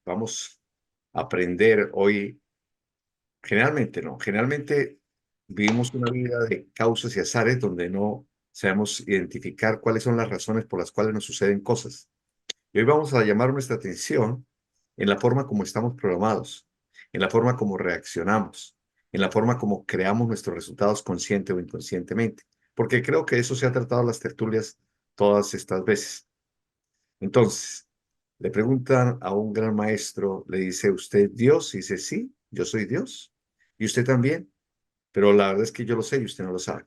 Vamos a aprender hoy, generalmente no, generalmente vivimos una vida de causas y azares donde no sabemos identificar cuáles son las razones por las cuales nos suceden cosas. Y hoy vamos a llamar nuestra atención en la forma como estamos programados, en la forma como reaccionamos, en la forma como creamos nuestros resultados consciente o inconscientemente, porque creo que eso se ha tratado en las tertulias todas estas veces. Entonces, le preguntan a un gran maestro, le dice, ¿usted es Dios? Y dice, sí, yo soy Dios. Y usted también, pero la verdad es que yo lo sé y usted no lo sabe.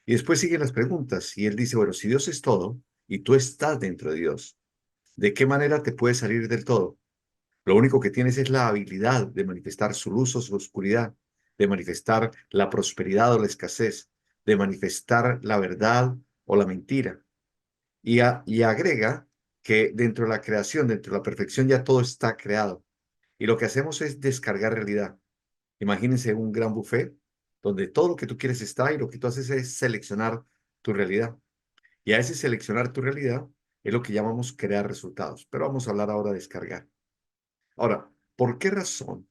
Y después siguen las preguntas y él dice, bueno, si Dios es todo y tú estás dentro de Dios, ¿de qué manera te puedes salir del todo? Lo único que tienes es la habilidad de manifestar su luz o su oscuridad, de manifestar la prosperidad o la escasez, de manifestar la verdad o la mentira. Y agrega que dentro de la creación, dentro de la perfección, ya todo está creado. Y lo que hacemos es descargar realidad. Imagínense un gran buffet donde todo lo que tú quieres está y lo que tú haces es seleccionar tu realidad. Y a ese seleccionar tu realidad es lo que llamamos crear resultados. Pero vamos a hablar ahora de descargar. Ahora, ¿por qué razón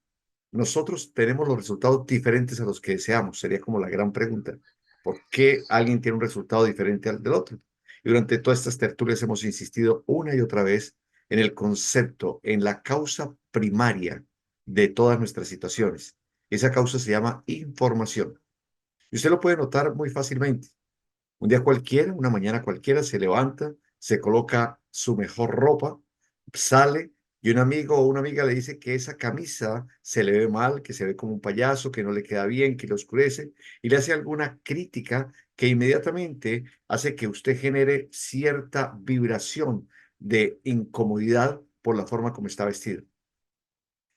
nosotros tenemos los resultados diferentes a los que deseamos? Sería como la gran pregunta. ¿Por qué alguien tiene un resultado diferente al del otro? Y durante todas estas tertulias hemos insistido una y otra vez en el concepto, en la causa primaria de todas nuestras situaciones. Esa causa se llama información. Y usted lo puede notar muy fácilmente. Un día cualquiera, una mañana cualquiera, se levanta, se coloca su mejor ropa, sale y un amigo o una amiga le dice que esa camisa se le ve mal, que se ve como un payaso, que no le queda bien, que le oscurece y le hace alguna crítica que inmediatamente hace que usted genere cierta vibración de incomodidad por la forma como está vestido.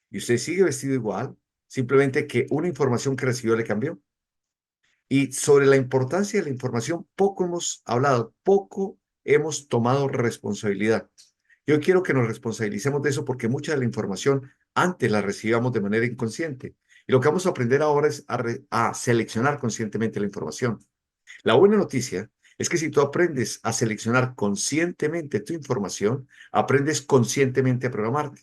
Y usted sigue vestido igual, simplemente que una información que recibió le cambió. Y sobre la importancia de la información, poco hemos hablado, poco hemos tomado responsabilidad. Yo quiero que nos responsabilicemos de eso porque mucha de la información antes la recibíamos de manera inconsciente. Y lo que vamos a aprender ahora es a seleccionar conscientemente la información. La buena noticia es que si tú aprendes a seleccionar conscientemente tu información, aprendes conscientemente a programarte.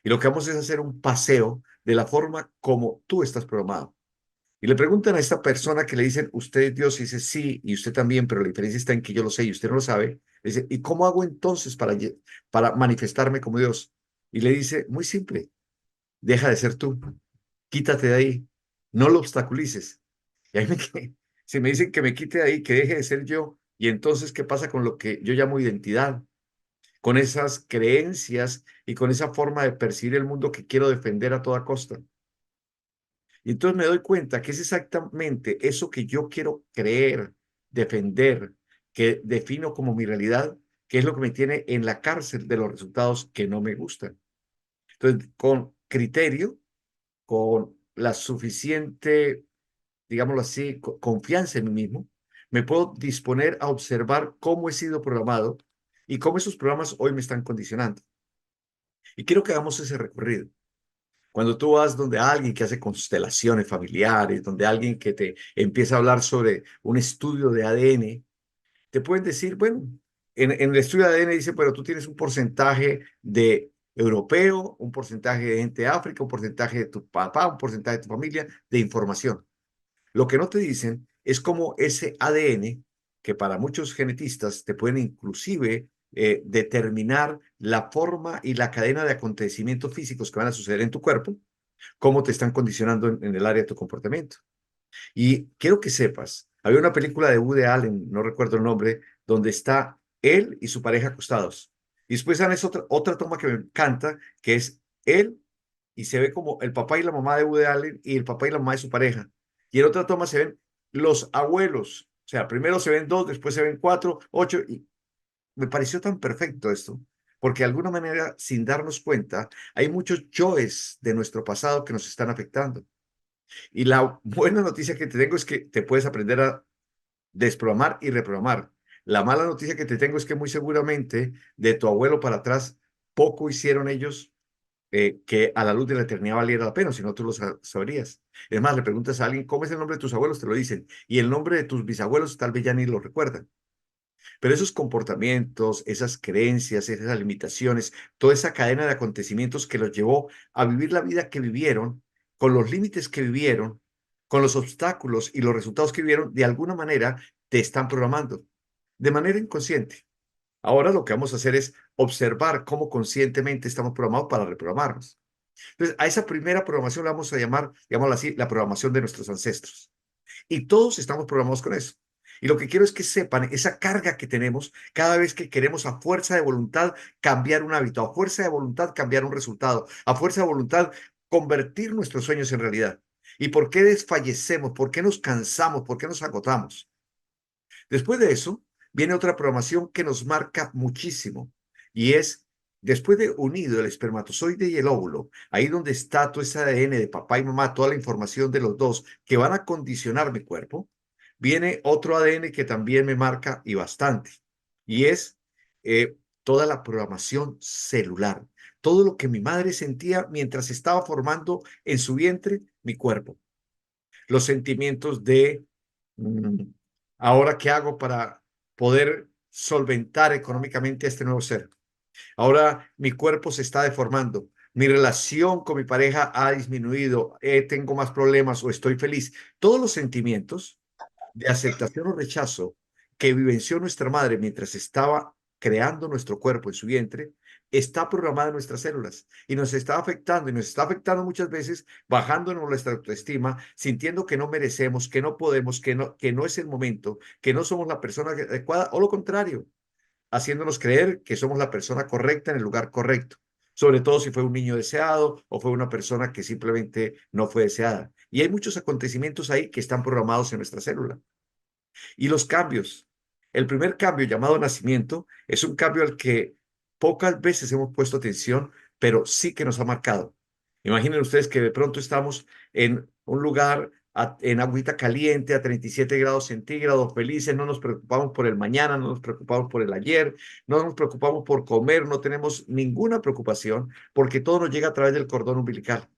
Y lo que vamos es hacer un paseo de la forma como tú estás programado. Y le preguntan a esta persona que le dicen, ¿usted es Dios? Y dice, sí, y usted también, pero la diferencia está en que yo lo sé y usted no lo sabe. Le dice, ¿y cómo hago entonces para manifestarme como Dios? Y le dice, muy simple, deja de ser tú, quítate de ahí, no lo obstaculices. Y ahí si me dicen que me quite de ahí, que deje de ser yo, y entonces, ¿qué pasa con lo que yo llamo identidad? Con esas creencias y con esa forma de percibir el mundo que quiero defender a toda costa. Y entonces me doy cuenta que es exactamente eso que yo quiero creer, defender, que defino como mi realidad, que es lo que me tiene en la cárcel de los resultados que no me gustan. Entonces, con criterio, con la suficiente, digámoslo así, confianza en mí mismo, me puedo disponer a observar cómo he sido programado y cómo esos programas hoy me están condicionando. Y quiero que hagamos ese recorrido. Cuando tú vas donde alguien que hace constelaciones familiares, donde alguien que te empieza a hablar sobre un estudio de ADN, te pueden decir, bueno, en el estudio de ADN dice, pero tú tienes un porcentaje de europeo, un porcentaje de gente de África, un porcentaje de tu papá, un porcentaje de tu familia, de información. Lo que no te dicen es cómo ese ADN, que para muchos genetistas te pueden inclusive determinar la forma y la cadena de acontecimientos físicos que van a suceder en tu cuerpo, cómo te están condicionando en el área de tu comportamiento. Y quiero que sepas, había una película de Woody Allen, no recuerdo el nombre, donde está él y su pareja acostados. Y después dan otra toma que me encanta, que es él y se ve como el papá y la mamá de Woody Allen y el papá y la mamá de su pareja. Y en otra toma se ven los abuelos. O sea, primero se ven dos, después se ven cuatro, ocho. Y me pareció tan perfecto esto, porque de alguna manera, sin darnos cuenta, hay muchos yoes de nuestro pasado que nos están afectando. Y la buena noticia que te tengo es que te puedes aprender a desprogramar y reprogramar. La mala noticia que te tengo es que muy seguramente de tu abuelo para atrás poco hicieron ellos que a la luz de la eternidad valiera la pena, si no tú lo sabrías. Es más, le preguntas a alguien, ¿cómo es el nombre de tus abuelos? Te lo dicen. Y el nombre de tus bisabuelos tal vez ya ni lo recuerdan. Pero esos comportamientos, esas creencias, esas limitaciones, toda esa cadena de acontecimientos que los llevó a vivir la vida que vivieron, con los límites que vivieron, con los obstáculos y los resultados que vivieron, de alguna manera te están programando, de manera inconsciente. Ahora lo que vamos a hacer es observar cómo conscientemente estamos programados para reprogramarnos. Entonces, a esa primera programación la vamos a llamar, digámoslo así, la programación de nuestros ancestros. Y todos estamos programados con eso. Y lo que quiero es que sepan esa carga que tenemos cada vez que queremos a fuerza de voluntad cambiar un hábito, a fuerza de voluntad cambiar un resultado, a fuerza de voluntad convertir nuestros sueños en realidad. ¿Y por qué desfallecemos? ¿Por qué nos cansamos? ¿Por qué nos agotamos? Después de eso, viene otra programación que nos marca muchísimo y es, después de unido el espermatozoide y el óvulo, ahí donde está todo ese ADN de papá y mamá, toda la información de los dos que van a condicionar mi cuerpo, viene otro ADN que también me marca y bastante, y es toda la programación celular, todo lo que mi madre sentía mientras estaba formando en su vientre mi cuerpo, los sentimientos de mm, ahora qué hago para poder solventar económicamente a este nuevo ser. Ahora mi cuerpo se está deformando. Mi relación con mi pareja ha disminuido. Tengo más problemas o estoy feliz. Todos los sentimientos de aceptación o rechazo que vivenció nuestra madre mientras estaba creando nuestro cuerpo en su vientre, está programada en nuestras células y nos está afectando y nos está afectando muchas veces, bajándonos nuestra autoestima, sintiendo que no merecemos, que no podemos, que no es el momento, que no somos la persona adecuada o lo contrario, haciéndonos creer que somos la persona correcta en el lugar correcto, sobre todo si fue un niño deseado o fue una persona que simplemente no fue deseada. Y hay muchos acontecimientos ahí que están programados en nuestra célula. Y los cambios. El primer cambio, llamado nacimiento, es un cambio al que pocas veces hemos puesto atención, pero sí que nos ha marcado. Imaginen ustedes que de pronto estamos en un lugar en agüita caliente a 37 grados centígrados, felices, no nos preocupamos por el mañana, no nos preocupamos por el ayer, no nos preocupamos por comer, no tenemos ninguna preocupación porque todo nos llega a través del cordón umbilical.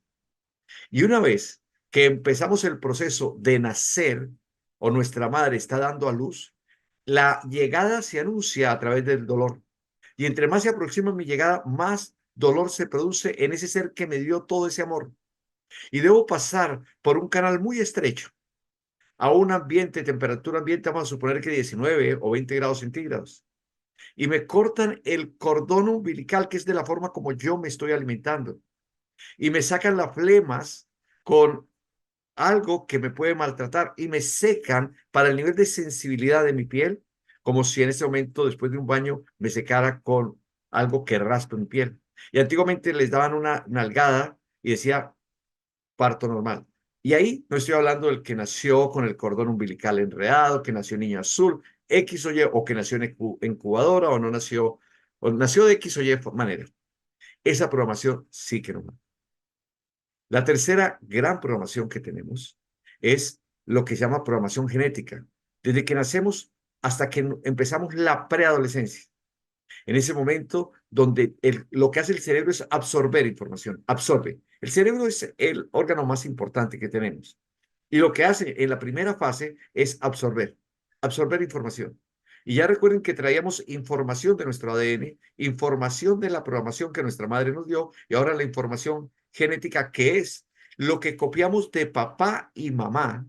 Y una vez que empezamos el proceso de nacer o nuestra madre está dando a luz, la llegada se anuncia a través del dolor. Y entre más se aproxima mi llegada, más dolor se produce en ese ser que me dio todo ese amor. Y debo pasar por un canal muy estrecho a un ambiente, temperatura ambiente, vamos a suponer que 19 o 20 grados centígrados. Y me cortan el cordón umbilical, que es de la forma como yo me estoy alimentando. Y me sacan las flemas con algo que me puede maltratar y me secan para el nivel de sensibilidad de mi piel, como si en ese momento, después de un baño, me secara con algo que raspa mi piel. Y antiguamente les daban una nalgada y decía parto normal. Y ahí no estoy hablando del que nació con el cordón umbilical enredado, que nació niño azul, X o Y, o que nació en incubadora o no nació, o nació de X o Y manera. Esa programación sí que no. La tercera gran programación que tenemos es lo que se llama programación genética. Desde que nacemos hasta que empezamos la preadolescencia. En ese momento donde lo que hace el cerebro es absorber información, absorbe. El cerebro es el órgano más importante que tenemos. Y lo que hace en la primera fase es absorber, absorber información. Y ya recuerden que traíamos información de nuestro ADN, información de la programación que nuestra madre nos dio y ahora la información genética que es lo que copiamos de papá y mamá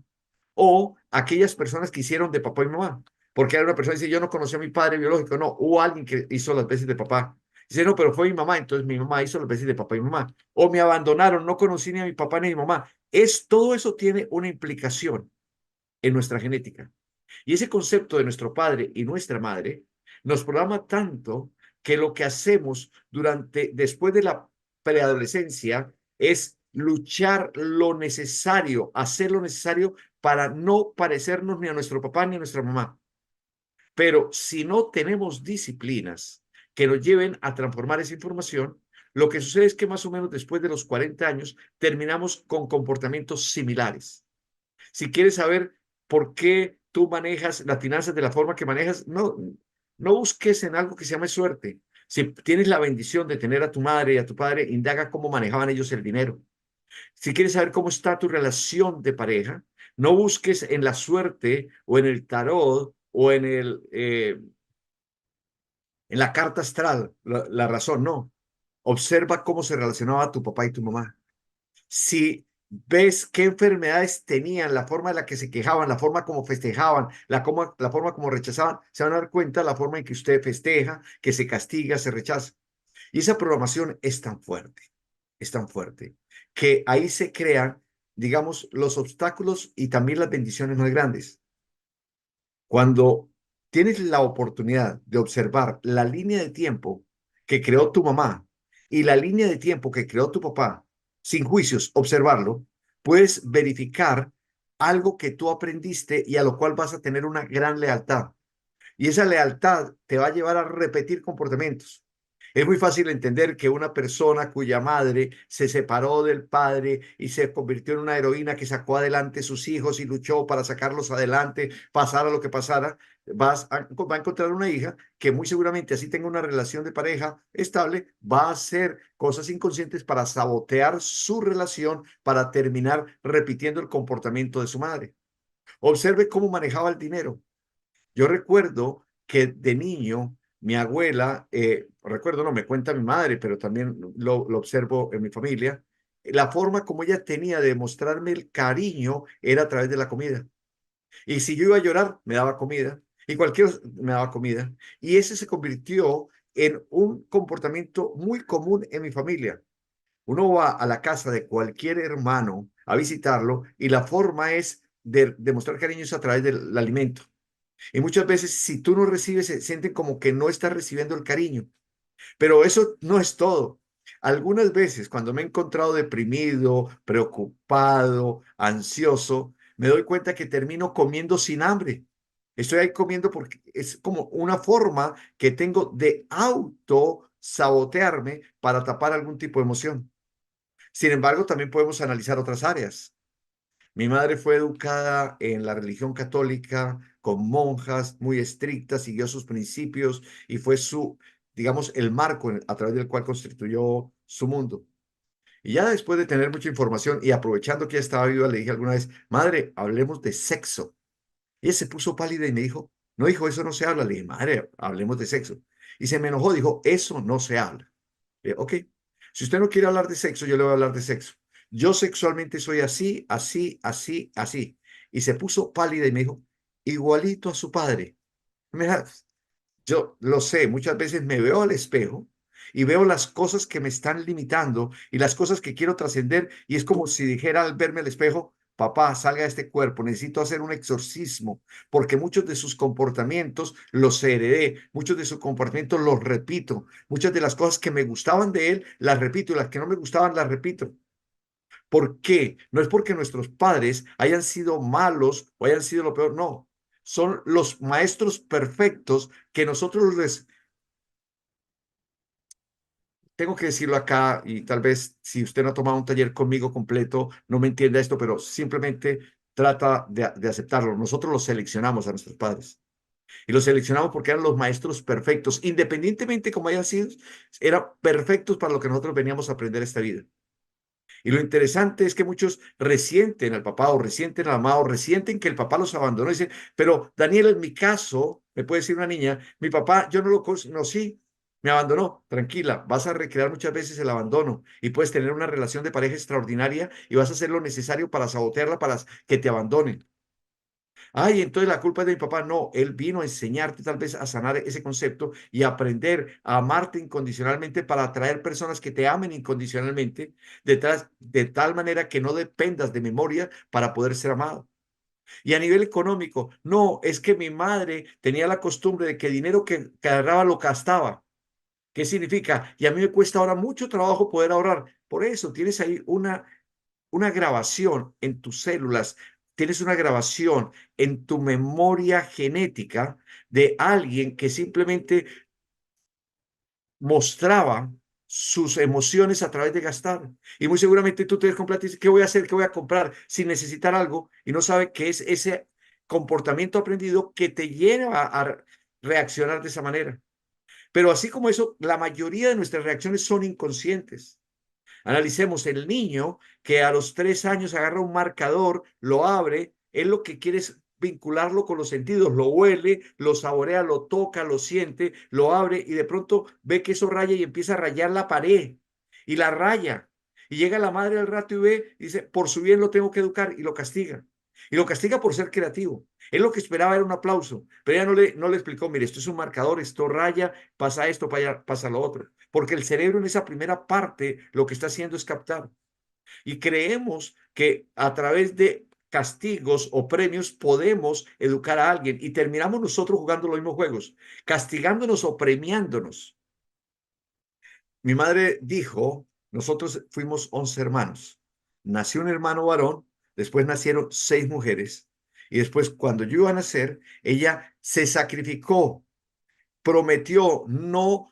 o aquellas personas que hicieron de papá y mamá. Porque hay una persona que dice, yo no conocí a mi padre biológico, no, hubo alguien que hizo las veces de papá. Dice, no, pero fue mi mamá, entonces mi mamá hizo las veces de papá y mamá. O me abandonaron, no conocí ni a mi papá ni a mi mamá. Todo eso tiene una implicación en nuestra genética. Y ese concepto de nuestro padre y nuestra madre nos programa tanto que lo que hacemos después de la preadolescencia es luchar lo necesario, hacer lo necesario para no parecernos ni a nuestro papá ni a nuestra mamá. Pero si no tenemos disciplinas que nos lleven a transformar esa información, lo que sucede es que más o menos después de los 40 años terminamos con comportamientos similares. Si quieres saber por qué tú manejas las finanzas de la forma que manejas, no busques en algo que se llame suerte. Si tienes la bendición de tener a tu madre y a tu padre, indaga cómo manejaban ellos el dinero. Si quieres saber cómo está tu relación de pareja, no busques en la suerte o en el tarot o en en la carta astral, la razón, no. Observa cómo se relacionaba tu papá y tu mamá. Si ves qué enfermedades tenían, la forma en la que se quejaban, la forma como festejaban, la forma como rechazaban, se van a dar cuenta la forma en que usted festeja, que se castiga, se rechaza. Y esa programación es tan fuerte, que ahí se crean, digamos, los obstáculos y también las bendiciones más grandes. Cuando tienes la oportunidad de observar la línea de tiempo que creó tu mamá y la línea de tiempo que creó tu papá, sin juicios, observarlo, puedes verificar algo que tú aprendiste y a lo cual vas a tener una gran lealtad. Y esa lealtad te va a llevar a repetir comportamientos. Es muy fácil entender que una persona cuya madre se separó del padre y se convirtió en una heroína que sacó adelante sus hijos y luchó para sacarlos adelante, pasara lo que pasara, va a encontrar una hija que muy seguramente así tenga una relación de pareja estable, va a hacer cosas inconscientes para sabotear su relación, para terminar repitiendo el comportamiento de su madre. Observe cómo manejaba el dinero. Yo recuerdo que de niño, mi abuela, recuerdo, no, me cuenta mi madre, pero también lo observo en mi familia, la forma como ella tenía de mostrarme el cariño era a través de la comida. Y si yo iba a llorar, me daba comida. Y cualquier me daba comida. Y ese se convirtió en un comportamiento muy común en mi familia. Uno va a la casa de cualquier hermano a visitarlo y la forma es de mostrar cariño es a través del alimento. Y muchas veces, si tú no recibes, se sienten como que no estás recibiendo el cariño. Pero eso no es todo. Algunas veces, cuando me he encontrado deprimido, preocupado, ansioso, me doy cuenta que termino comiendo sin hambre. Estoy ahí comiendo porque es como una forma que tengo de auto sabotearme para tapar algún tipo de emoción. Sin embargo, también podemos analizar otras áreas. Mi madre fue educada en la religión católica con monjas muy estrictas, siguió sus principios y fue su, digamos, el marco a través del cual constituyó su mundo. Y ya después de tener mucha información y aprovechando que ella estaba viva, le dije alguna vez, madre, hablemos de sexo. Y ella se puso pálida y me dijo, no, hijo, eso no se habla. Le dije, madre, hablemos de sexo. Y se me enojó, dijo, eso no se habla. Ok, si usted no quiere hablar de sexo, yo le voy a hablar de sexo. Yo sexualmente soy así, así, así, así. Y se puso pálida y me dijo, igualito a su padre. Mira, yo lo sé, muchas veces me veo al espejo y veo las cosas que me están limitando y las cosas que quiero trascender y es como si dijera al verme al espejo, papá, salga de este cuerpo, necesito hacer un exorcismo porque muchos de sus comportamientos los heredé, muchos de sus comportamientos los repito, muchas de las cosas que me gustaban de él las repito y las que no me gustaban las repito. ¿Por qué? No es porque nuestros padres hayan sido malos o hayan sido lo peor, no. Son los maestros perfectos que nosotros les, tengo que decirlo acá y tal vez si usted no ha tomado un taller conmigo completo, no me entienda esto, pero simplemente trata de aceptarlo. Nosotros los seleccionamos a nuestros padres y los seleccionamos porque eran los maestros perfectos, independientemente como hayan sido, eran perfectos para lo que nosotros veníamos a aprender esta vida. Y lo interesante es que muchos resienten al papá o resienten a la mamá o resienten que el papá los abandonó. Y dicen, pero Daniel, en mi caso, me puede decir una niña, mi papá, yo no lo conocí, me abandonó. Tranquila, vas a recrear muchas veces el abandono y puedes tener una relación de pareja extraordinaria y vas a hacer lo necesario para sabotearla, para que te abandonen. Ay, entonces la culpa es de mi papá. No, él vino a enseñarte tal vez a sanar ese concepto y aprender a amarte incondicionalmente para atraer personas que te amen incondicionalmente, detrás, de tal manera que no dependas de memoria para poder ser amado. Y a nivel económico, no, es que mi madre tenía la costumbre de que dinero que agarraba lo gastaba. ¿Qué significa? Y a mí me cuesta ahora mucho trabajo poder ahorrar. Por eso tienes ahí una grabación en tus células, tienes una grabación en tu memoria genética de alguien que simplemente mostraba sus emociones a través de gastar. Y muy seguramente tú te des con plata y dices, ¿qué voy a hacer? ¿Qué voy a comprar? Sin necesitar algo y no sabe qué es ese comportamiento aprendido que te lleva a reaccionar de esa manera. Pero así como eso, la mayoría de nuestras reacciones son inconscientes. Analicemos el niño que a los 3 años agarra un marcador, lo abre, él lo que quiere es vincularlo con los sentidos, lo huele, lo saborea, lo toca, lo siente, lo abre y de pronto ve que eso raya y empieza a rayar la pared y la raya. Y llega la madre al rato y ve, y dice, por su bien lo tengo que educar y lo castiga. Y lo castiga por ser creativo. Él lo que esperaba era un aplauso, pero ella no le explicó, mire, esto es un marcador, esto raya, pasa esto, pasa lo otro. Porque el cerebro en esa primera parte lo que está haciendo es captar. Y creemos que a través de castigos o premios podemos educar a alguien y terminamos nosotros jugando los mismos juegos, castigándonos o premiándonos. Mi madre dijo, nosotros fuimos 11 hermanos. Nació un hermano varón, después nacieron 6 mujeres y después cuando yo iba a nacer, ella se sacrificó, prometió no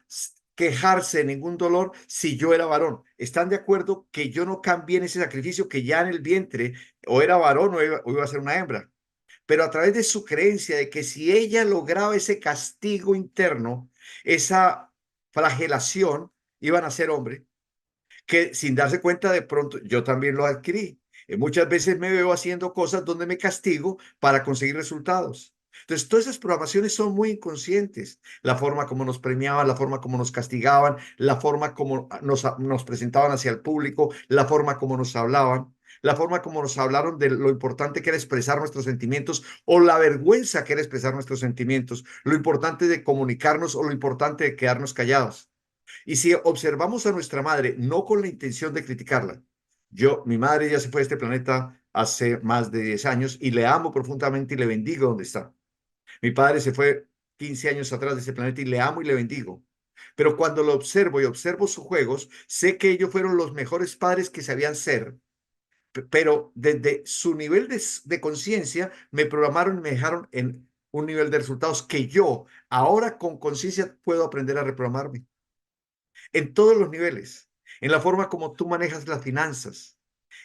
quejarse de ningún dolor si yo era varón. ¿Están de acuerdo que yo no cambié en ese sacrificio, que ya en el vientre o era varón o iba a ser una hembra? Pero a través de su creencia de que si ella lograba ese castigo interno, esa flagelación, iban a ser hombre, que sin darse cuenta de pronto yo también lo adquirí. Muchas veces me veo haciendo cosas donde me castigo para conseguir resultados. Entonces, todas esas programaciones son muy inconscientes. La forma como nos premiaban, la forma como nos castigaban, la forma como nos presentaban hacia el público, la forma como nos hablaban, la forma como nos hablaron de lo importante que era expresar nuestros sentimientos o la vergüenza que era expresar nuestros sentimientos, lo importante de comunicarnos o lo importante de quedarnos callados. Y si observamos a nuestra madre, no con la intención de criticarla, mi madre ya se fue de este planeta hace más de 10 años y le amo profundamente y le bendigo donde está. Mi padre se fue 15 años atrás de este planeta y le amo y le bendigo. Pero cuando lo observo y observo sus juegos, sé que ellos fueron los mejores padres que sabían ser, pero desde su nivel de conciencia me programaron y me dejaron en un nivel de resultados que yo ahora con conciencia puedo aprender a reprogramarme en todos los niveles, en la forma como tú manejas las finanzas,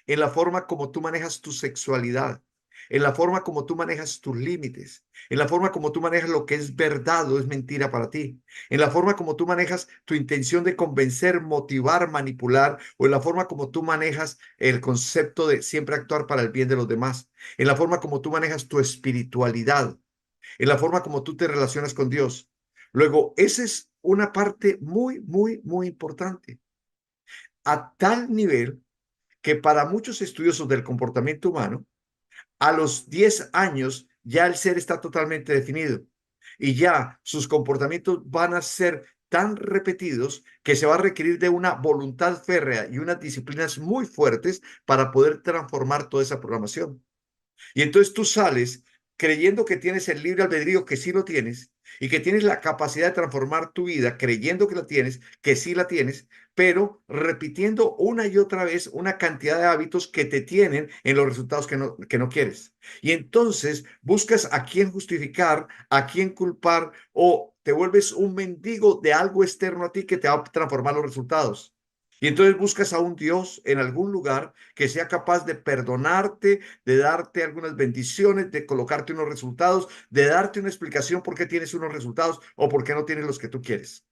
en la forma como tú manejas tu sexualidad, en la forma como tú manejas tus límites, en la forma como tú manejas lo que es verdad o es mentira para ti, en la forma como tú manejas tu intención de convencer, motivar, manipular, o en la forma como tú manejas el concepto de siempre actuar para el bien de los demás, en la forma como tú manejas tu espiritualidad, en la forma como tú te relacionas con Dios. Luego, esa es una parte muy, muy, muy importante. A tal nivel que para muchos estudiosos del comportamiento humano, a los 10 años ya el ser está totalmente definido y ya sus comportamientos van a ser tan repetidos que se va a requerir de una voluntad férrea y unas disciplinas muy fuertes para poder transformar toda esa programación. Y entonces tú sales creyendo que tienes el libre albedrío, que sí lo tienes, y que tienes la capacidad de transformar tu vida, creyendo que la tienes, que sí la tienes, pero repitiendo una y otra vez una cantidad de hábitos que te tienen en los resultados que no quieres. Y entonces buscas a quién justificar, a quién culpar, o te vuelves un mendigo de algo externo a ti que te va a transformar los resultados. Y entonces buscas a un Dios en algún lugar que sea capaz de perdonarte, de darte algunas bendiciones, de colocarte unos resultados, de darte una explicación por qué tienes unos resultados o por qué no tienes los que tú quieres.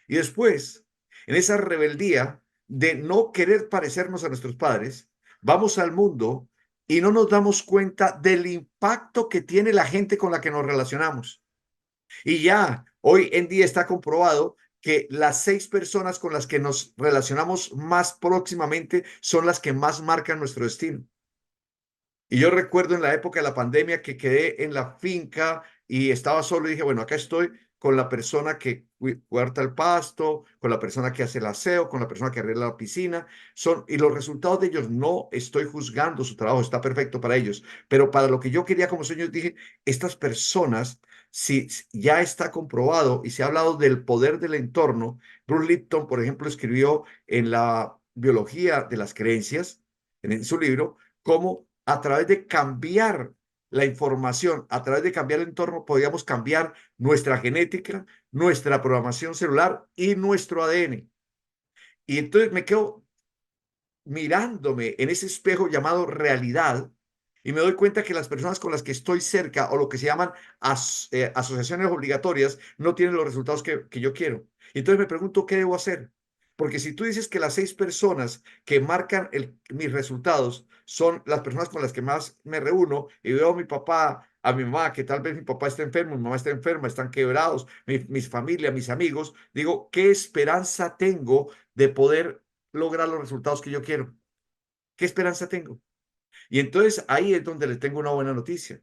Y después, en esa rebeldía de no querer parecernos a nuestros padres, vamos al mundo y no nos damos cuenta del impacto que tiene la gente con la que nos relacionamos. Y ya hoy en día está comprobado que las 6 personas con las que nos relacionamos más próximamente son las que más marcan nuestro destino. Y yo recuerdo en la época de la pandemia que quedé en la finca y estaba solo y dije, bueno, acá estoy con la persona que cuarta el pasto, con la persona que hace el aseo, con la persona que arregla la piscina, y los resultados de ellos no estoy juzgando su trabajo, está perfecto para ellos, pero para lo que yo quería como sueño dije, estas personas, si ya está comprobado y se ha hablado del poder del entorno, Bruce Lipton, por ejemplo, escribió en la biología de las creencias, en su libro, cómo a través de cambiar la información, a través de cambiar el entorno, podíamos cambiar nuestra genética, nuestra programación celular y nuestro ADN. Y entonces me quedo mirándome en ese espejo llamado realidad y me doy cuenta que las personas con las que estoy cerca o lo que se llaman asociaciones obligatorias no tienen los resultados que yo quiero. Y entonces me pregunto, ¿qué debo hacer? Porque si tú dices que las 6 personas que marcan mis resultados son las personas con las que más me reúno y veo a mi papá, a mi mamá, que tal vez mi papá está enfermo, mi mamá está enferma, están quebrados, mis familia, mis amigos, digo, ¿qué esperanza tengo de poder lograr los resultados que yo quiero? ¿Qué esperanza tengo? Y entonces ahí es donde le tengo una buena noticia.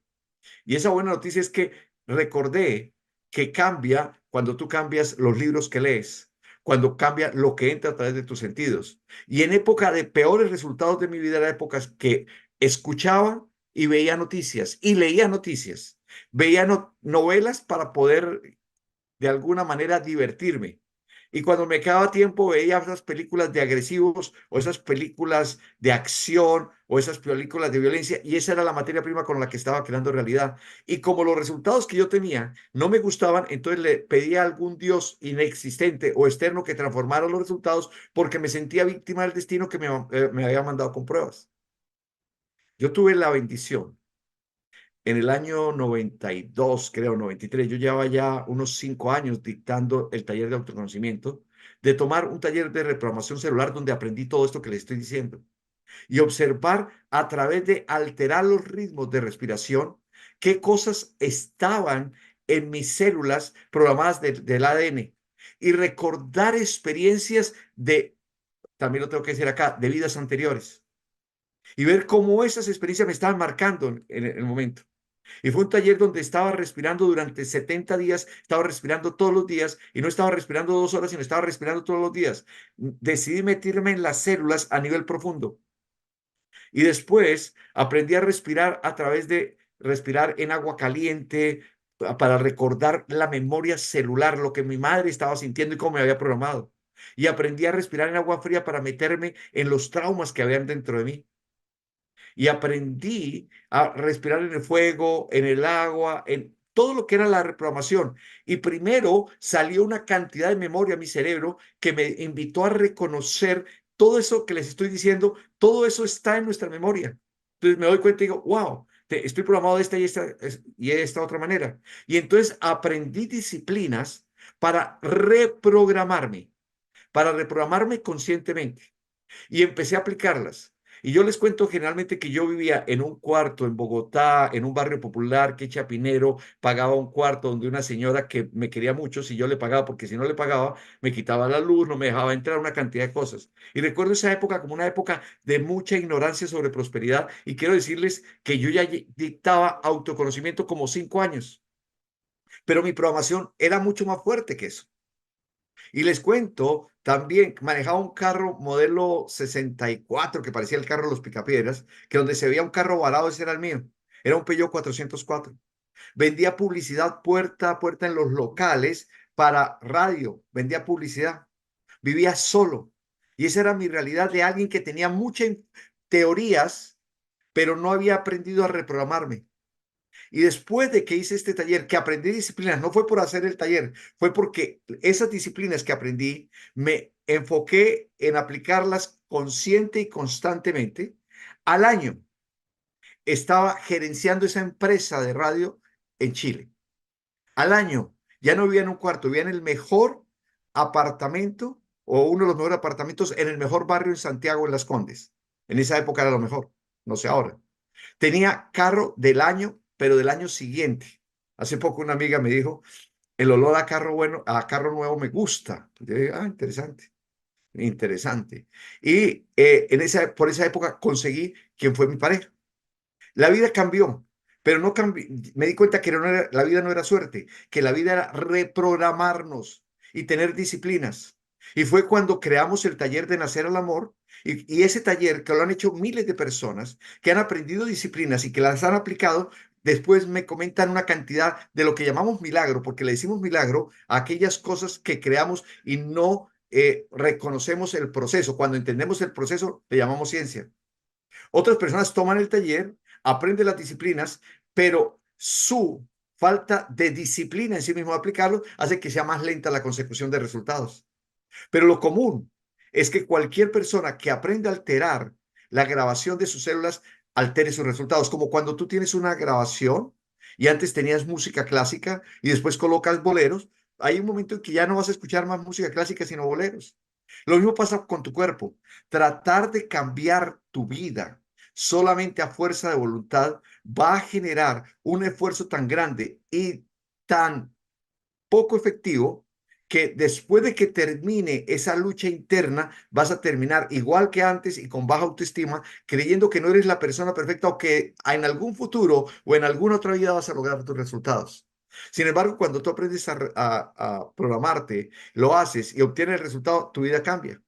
Y esa buena noticia es que recordé que cambia cuando tú cambias los libros que lees, cuando cambia lo que entra a través de tus sentidos. Y en época de peores resultados de mi vida, eran épocas que escuchaba y veía noticias y leía noticias, veía novelas para poder de alguna manera divertirme. Y cuando me quedaba tiempo veía esas películas de agresivos o esas películas de acción o esas películas de violencia y esa era la materia prima con la que estaba creando realidad. Y como los resultados que yo tenía no me gustaban, entonces le pedía a algún Dios inexistente o externo que transformara los resultados porque me sentía víctima del destino que me había mandado con pruebas. Yo tuve la bendición en el año 92, creo, 93, yo llevaba ya unos 5 años dictando el taller de autoconocimiento, de tomar un taller de reprogramación celular donde aprendí todo esto que les estoy diciendo y observar a través de alterar los ritmos de respiración qué cosas estaban en mis células programadas del ADN y recordar experiencias de, también lo tengo que decir acá, de vidas anteriores y ver cómo esas experiencias me estaban marcando en el momento. Y fue un taller donde estaba respirando durante 70 días, estaba respirando todos los días y no estaba respirando 2 horas, sino estaba respirando todos los días. Decidí meterme en las células a nivel profundo y después aprendí a respirar a través de respirar en agua caliente para recordar la memoria celular, lo que mi madre estaba sintiendo y cómo me había programado. Y aprendí a respirar en agua fría para meterme en los traumas que habían dentro de mí y aprendí a respirar en el fuego, en el agua, en todo lo que era la reprogramación. Y primero salió una cantidad de memoria a mi cerebro que me invitó a reconocer todo eso que les estoy diciendo, todo eso está en nuestra memoria. Entonces me doy cuenta y digo, wow, estoy programado de esta y esta otra manera. Y entonces aprendí disciplinas para reprogramarme conscientemente y empecé a aplicarlas. Y yo les cuento generalmente que yo vivía en un cuarto en Bogotá, en un barrio popular, que Chapinero, pagaba un cuarto donde una señora que me quería mucho, si yo le pagaba, porque si no le pagaba, me quitaba la luz, no me dejaba entrar, una cantidad de cosas. Y recuerdo esa época como una época de mucha ignorancia sobre prosperidad. Y quiero decirles que yo ya dictaba autoconocimiento como 5 años, pero mi programación era mucho más fuerte que eso. Y les cuento, también manejaba un carro modelo 64 que parecía el carro de los Picapiedras, que donde se veía un carro varado, ese era el mío. Era un Peugeot 404. Vendía publicidad puerta a puerta en los locales para radio, vendía publicidad. Vivía solo. Y esa era mi realidad de alguien que tenía muchas teorías, pero no había aprendido a reprogramarme. Y después de que hice este taller, que aprendí disciplinas, no fue por hacer el taller, fue porque esas disciplinas que aprendí, me enfoqué en aplicarlas consciente y constantemente. Al año estaba gerenciando esa empresa de radio en Chile. Al año ya no vivía en un cuarto, vivía en el mejor apartamento o uno de los mejores apartamentos en el mejor barrio en Santiago, en Las Condes. En esa época era lo mejor, no sé ahora. Tenía carro del año, pero del año siguiente. Hace poco una amiga me dijo, el olor a carro bueno, a carro nuevo me gusta. Yo dije, interesante, interesante. Y por esa época conseguí quien fue mi pareja. La vida cambió, pero no cambió. Me di cuenta que la vida no era suerte, que la vida era reprogramarnos y tener disciplinas. Y fue cuando creamos el taller de Nacer al Amor y ese taller que lo han hecho miles de personas que han aprendido disciplinas y que las han aplicado. Después me comentan una cantidad de lo que llamamos milagro, porque le decimos milagro a aquellas cosas que creamos y no reconocemos el proceso. Cuando entendemos el proceso, le llamamos ciencia. Otras personas toman el taller, aprenden las disciplinas, pero su falta de disciplina en sí mismo de aplicarlo hace que sea más lenta la consecución de resultados. Pero lo común es que cualquier persona que aprenda a alterar la grabación de sus células altere sus resultados, como cuando tú tienes una grabación y antes tenías música clásica y después colocas boleros, hay un momento en que ya no vas a escuchar más música clásica sino boleros. Lo mismo pasa con tu cuerpo. Tratar de cambiar tu vida solamente a fuerza de voluntad va a generar un esfuerzo tan grande y tan poco efectivo que después de que termine esa lucha interna, vas a terminar igual que antes y con baja autoestima, creyendo que no eres la persona perfecta o que en algún futuro o en alguna otra vida vas a lograr tus resultados. Sin embargo, cuando tú aprendes a programarte, lo haces y obtienes el resultado, tu vida cambia.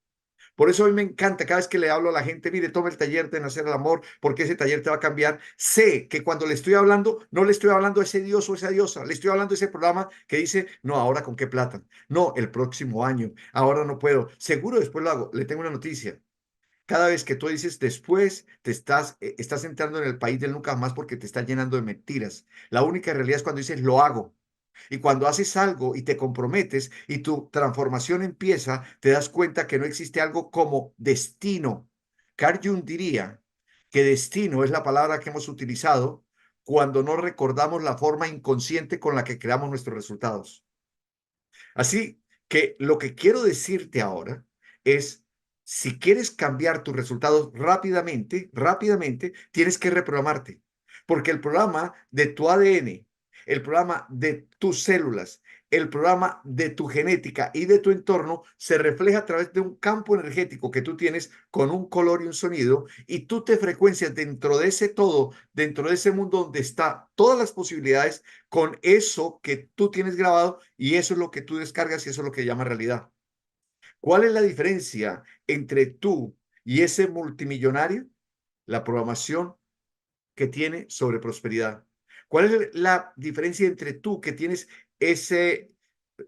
Por eso a mí me encanta cada vez que le hablo a la gente, mire, toma el taller de nacer el amor, porque ese taller te va a cambiar. Sé que cuando le estoy hablando, no le estoy hablando a ese dios o esa diosa, le estoy hablando a ese programa que dice, no, ahora con qué plata, no, el próximo año, ahora no puedo, seguro después lo hago. Le tengo una noticia. Cada vez que tú dices después, estás entrando en el país del nunca más porque te está llenando de mentiras. La única realidad es cuando dices lo hago. Y cuando haces algo y te comprometes y tu transformación empieza, te das cuenta que no existe algo como destino. Carl Jung diría que destino es la palabra que hemos utilizado cuando no recordamos la forma inconsciente con la que creamos nuestros resultados. Así que lo que quiero decirte ahora es, si quieres cambiar tus resultados rápidamente, tienes que reprogramarte, porque el programa de tu ADN, el programa de tus células, el programa de tu genética y de tu entorno se refleja a través de un campo energético que tú tienes con un color y un sonido, y tú te frecuencias dentro de ese todo, dentro de ese mundo donde está todas las posibilidades con eso que tú tienes grabado, y eso es lo que tú descargas y eso es lo que llama realidad. ¿Cuál es la diferencia entre tú y ese multimillonario? La programación que tiene sobre prosperidad. ¿Cuál es la diferencia entre tú que tienes ese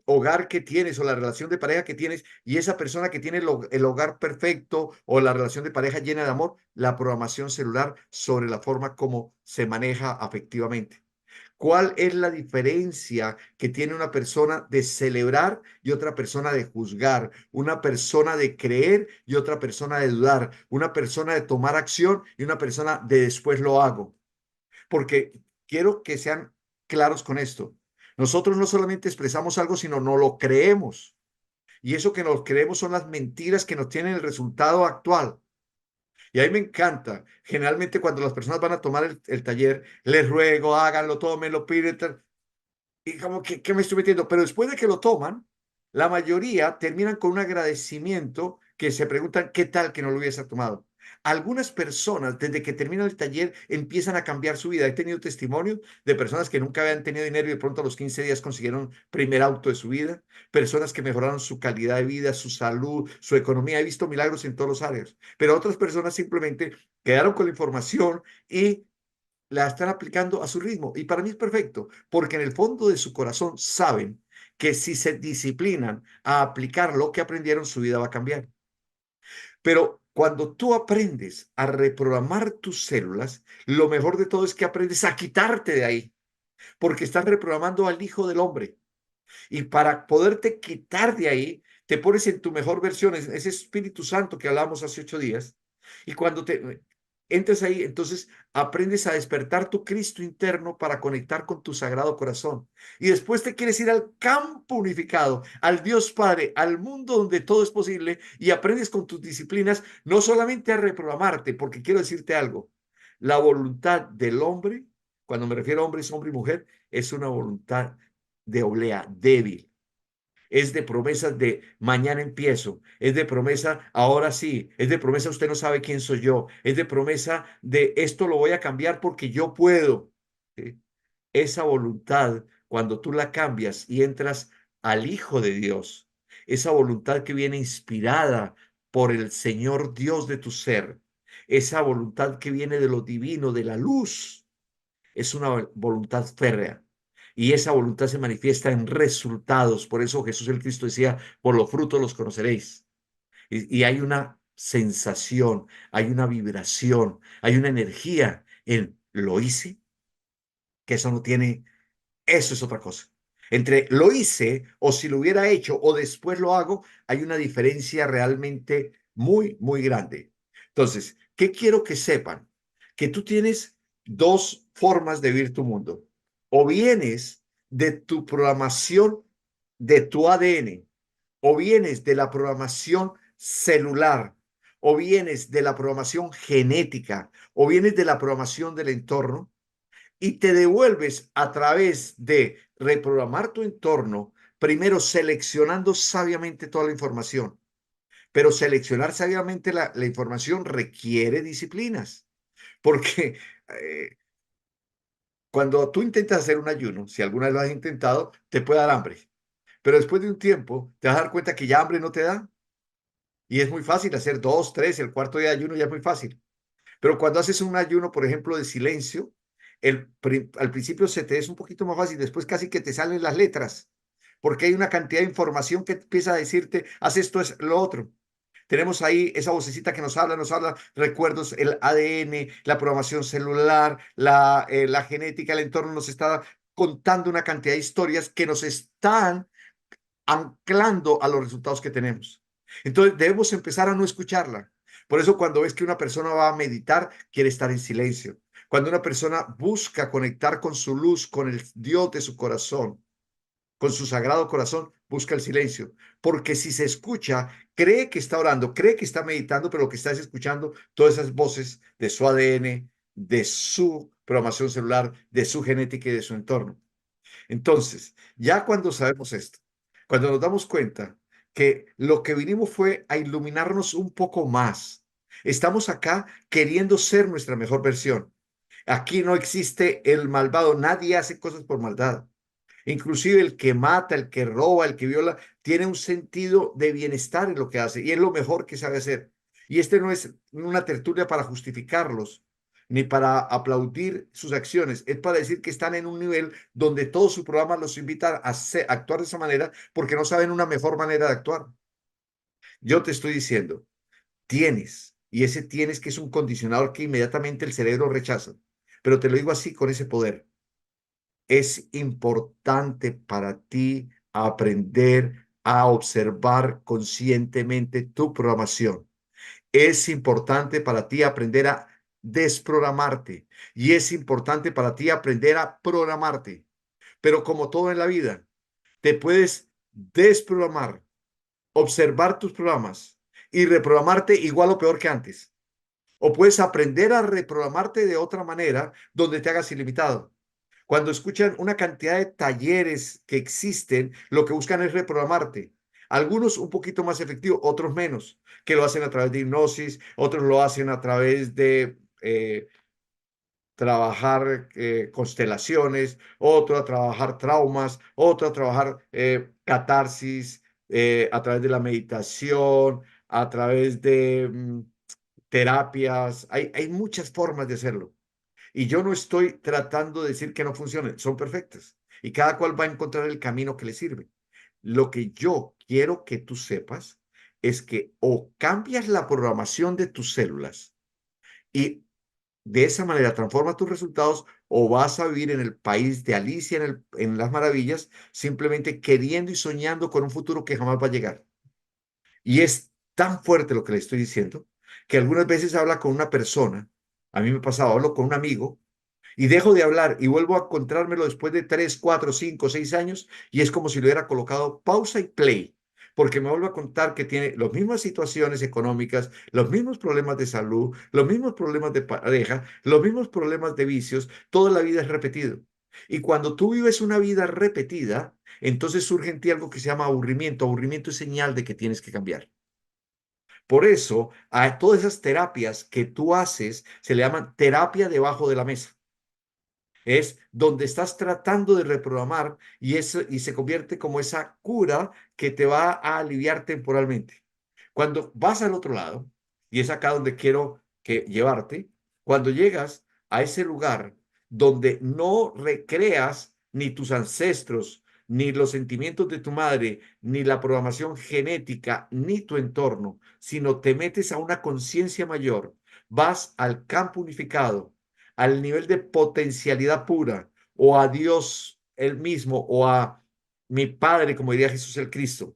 hogar que tienes o la relación de pareja que tienes y esa persona que tiene el hogar perfecto o la relación de pareja llena de amor? La programación celular sobre la forma como se maneja afectivamente. ¿Cuál es la diferencia que tiene una persona de celebrar y otra persona de juzgar? Una persona de creer y otra persona de dudar. Una persona de tomar acción y una persona de después lo hago. Porque quiero que sean claros con esto. Nosotros no solamente expresamos algo, sino no lo creemos. Y eso que nos creemos son las mentiras que nos tienen el resultado actual. Y a mí me encanta. Generalmente cuando las personas van a tomar el taller, les ruego, háganlo, tómenlo, piden. Y como que, ¿qué me estoy metiendo? Pero después de que lo toman, la mayoría terminan con un agradecimiento que se preguntan qué tal que no lo hubiese tomado. Algunas personas, desde que terminan el taller, empiezan a cambiar su vida. He tenido testimonio de personas que nunca habían tenido dinero y de pronto a los 15 días consiguieron primer auto de su vida. Personas que mejoraron su calidad de vida, su salud, su economía. He visto milagros en todos los áreas. Pero otras personas simplemente quedaron con la información y la están aplicando a su ritmo. Y para mí es perfecto, porque en el fondo de su corazón saben que si se disciplinan a aplicar lo que aprendieron, su vida va a cambiar. Pero cuando tú aprendes a reprogramar tus células, lo mejor de todo es que aprendes a quitarte de ahí, porque estás reprogramando al Hijo del Hombre. Y para poderte quitar de ahí, te pones en tu mejor versión, ese Espíritu Santo que hablamos hace 8 días. Y cuando te entras ahí, entonces aprendes a despertar tu Cristo interno para conectar con tu Sagrado Corazón. Y después te quieres ir al campo unificado, al Dios Padre, al mundo donde todo es posible, y aprendes con tus disciplinas no solamente a reprogramarte, porque quiero decirte algo, la voluntad del hombre, cuando me refiero a hombres, hombre y mujer, es una voluntad de oblea, débil. Es de promesas de mañana empiezo, es de promesa ahora sí, es de promesa usted no sabe quién soy yo, es de promesa de esto lo voy a cambiar porque yo puedo. ¿Sí? Esa voluntad, cuando tú la cambias y entras al Hijo de Dios, esa voluntad que viene inspirada por el Señor Dios de tu ser, esa voluntad que viene de lo divino, de la luz, es una voluntad férrea. Y esa voluntad se manifiesta en resultados. Por eso Jesús el Cristo decía, por los frutos los conoceréis. Y hay una sensación, hay una vibración, hay una energía en lo hice, que eso no tiene, eso es otra cosa. Entre lo hice o si lo hubiera hecho o después lo hago, hay una diferencia realmente muy grande. Entonces, ¿qué quiero que sepan? Que tú tienes dos formas de vivir tu mundo. O vienes de tu programación de tu ADN o vienes de la programación celular, o vienes de la programación genética, o vienes de la programación del entorno, y te devuelves a través de reprogramar tu entorno, primero seleccionando sabiamente toda la información. Pero seleccionar sabiamente la información requiere disciplinas, porque cuando tú intentas hacer un ayuno, si alguna vez lo has intentado, te puede dar hambre. Pero después de un tiempo te vas a dar cuenta que ya hambre no te da. Y es muy fácil hacer dos, tres, el cuarto día de ayuno ya es muy fácil. Pero cuando haces un ayuno, por ejemplo, de silencio, al principio se te es un poquito más fácil, después casi que te salen las letras, porque hay una cantidad de información que empieza a decirte, haz esto, es lo otro. Tenemos ahí esa vocecita que nos habla recuerdos, el ADN, la programación celular, la genética, el entorno nos está contando una cantidad de historias que nos están anclando a los resultados que tenemos. Entonces debemos empezar a no escucharla. Por eso cuando ves que una persona va a meditar, quiere estar en silencio. Cuando una persona busca conectar con su luz, con el Dios de su corazón, con su sagrado corazón, busca el silencio. Porque si se escucha, cree que está orando, cree que está meditando, pero lo que está es escuchando todas esas voces de su ADN, de su programación celular, de su genética y de su entorno. Entonces, ya cuando sabemos esto, cuando nos damos cuenta que lo que vinimos fue a iluminarnos un poco más, estamos acá queriendo ser nuestra mejor versión. Aquí no existe el malvado, nadie hace cosas por maldad. Inclusive el que mata, el que roba, el que viola, tiene un sentido de bienestar en lo que hace y es lo mejor que sabe hacer. Y este no es una tertulia para justificarlos ni para aplaudir sus acciones, es para decir que están en un nivel donde todo su programa los invita a actuar de esa manera porque no saben una mejor manera de actuar. Yo te estoy diciendo, tienes, y ese tienes que es un condicionador que inmediatamente el cerebro rechaza, pero te lo digo así con ese poder. Es importante para ti aprender a observar conscientemente tu programación. Es importante para ti aprender a desprogramarte y es importante para ti aprender a programarte. Pero como todo en la vida, te puedes desprogramar, observar tus programas y reprogramarte igual o peor que antes. O puedes aprender a reprogramarte de otra manera donde te hagas ilimitado. Cuando escuchan una cantidad de talleres que existen, lo que buscan es reprogramarte. Algunos un poquito más efectivos, otros menos, que lo hacen a través de hipnosis, otros lo hacen a través de trabajar constelaciones, otro a trabajar traumas, otro a trabajar catarsis, a través de la meditación, a través de terapias. Hay muchas formas de hacerlo. Y yo no estoy tratando de decir que no funcionen, son perfectas. Y cada cual va a encontrar el camino que le sirve. Lo que yo quiero que tú sepas es que o cambias la programación de tus células y de esa manera transforma tus resultados o vas a vivir en el país de Alicia en las maravillas, simplemente queriendo y soñando con un futuro que jamás va a llegar. Y es tan fuerte lo que le estoy diciendo que algunas veces habla con una persona, a mí me ha pasado, hablo con un amigo y dejo de hablar y vuelvo a encontrármelo después de 3, 4, 5, 6 años y es como si le hubiera colocado pausa y play, porque me vuelve a contar que tiene las mismas situaciones económicas, los mismos problemas de salud, los mismos problemas de pareja, los mismos problemas de vicios, toda la vida es repetido. Y cuando tú vives una vida repetida, entonces surge en ti algo que se llama aburrimiento. Aburrimiento es señal de que tienes que cambiar. Por eso, a todas esas terapias que tú haces se le llaman terapia debajo de la mesa. Es donde estás tratando de reprogramar y se convierte como esa cura que te va a aliviar temporalmente. Cuando vas al otro lado, y es acá donde quiero que llevarte, cuando llegas a ese lugar donde no recreas ni tus ancestros, ni los sentimientos de tu madre, ni la programación genética, ni tu entorno, sino te metes a una conciencia mayor, vas al campo unificado, al nivel de potencialidad pura, o a Dios él mismo, o a mi Padre, como diría Jesús el Cristo.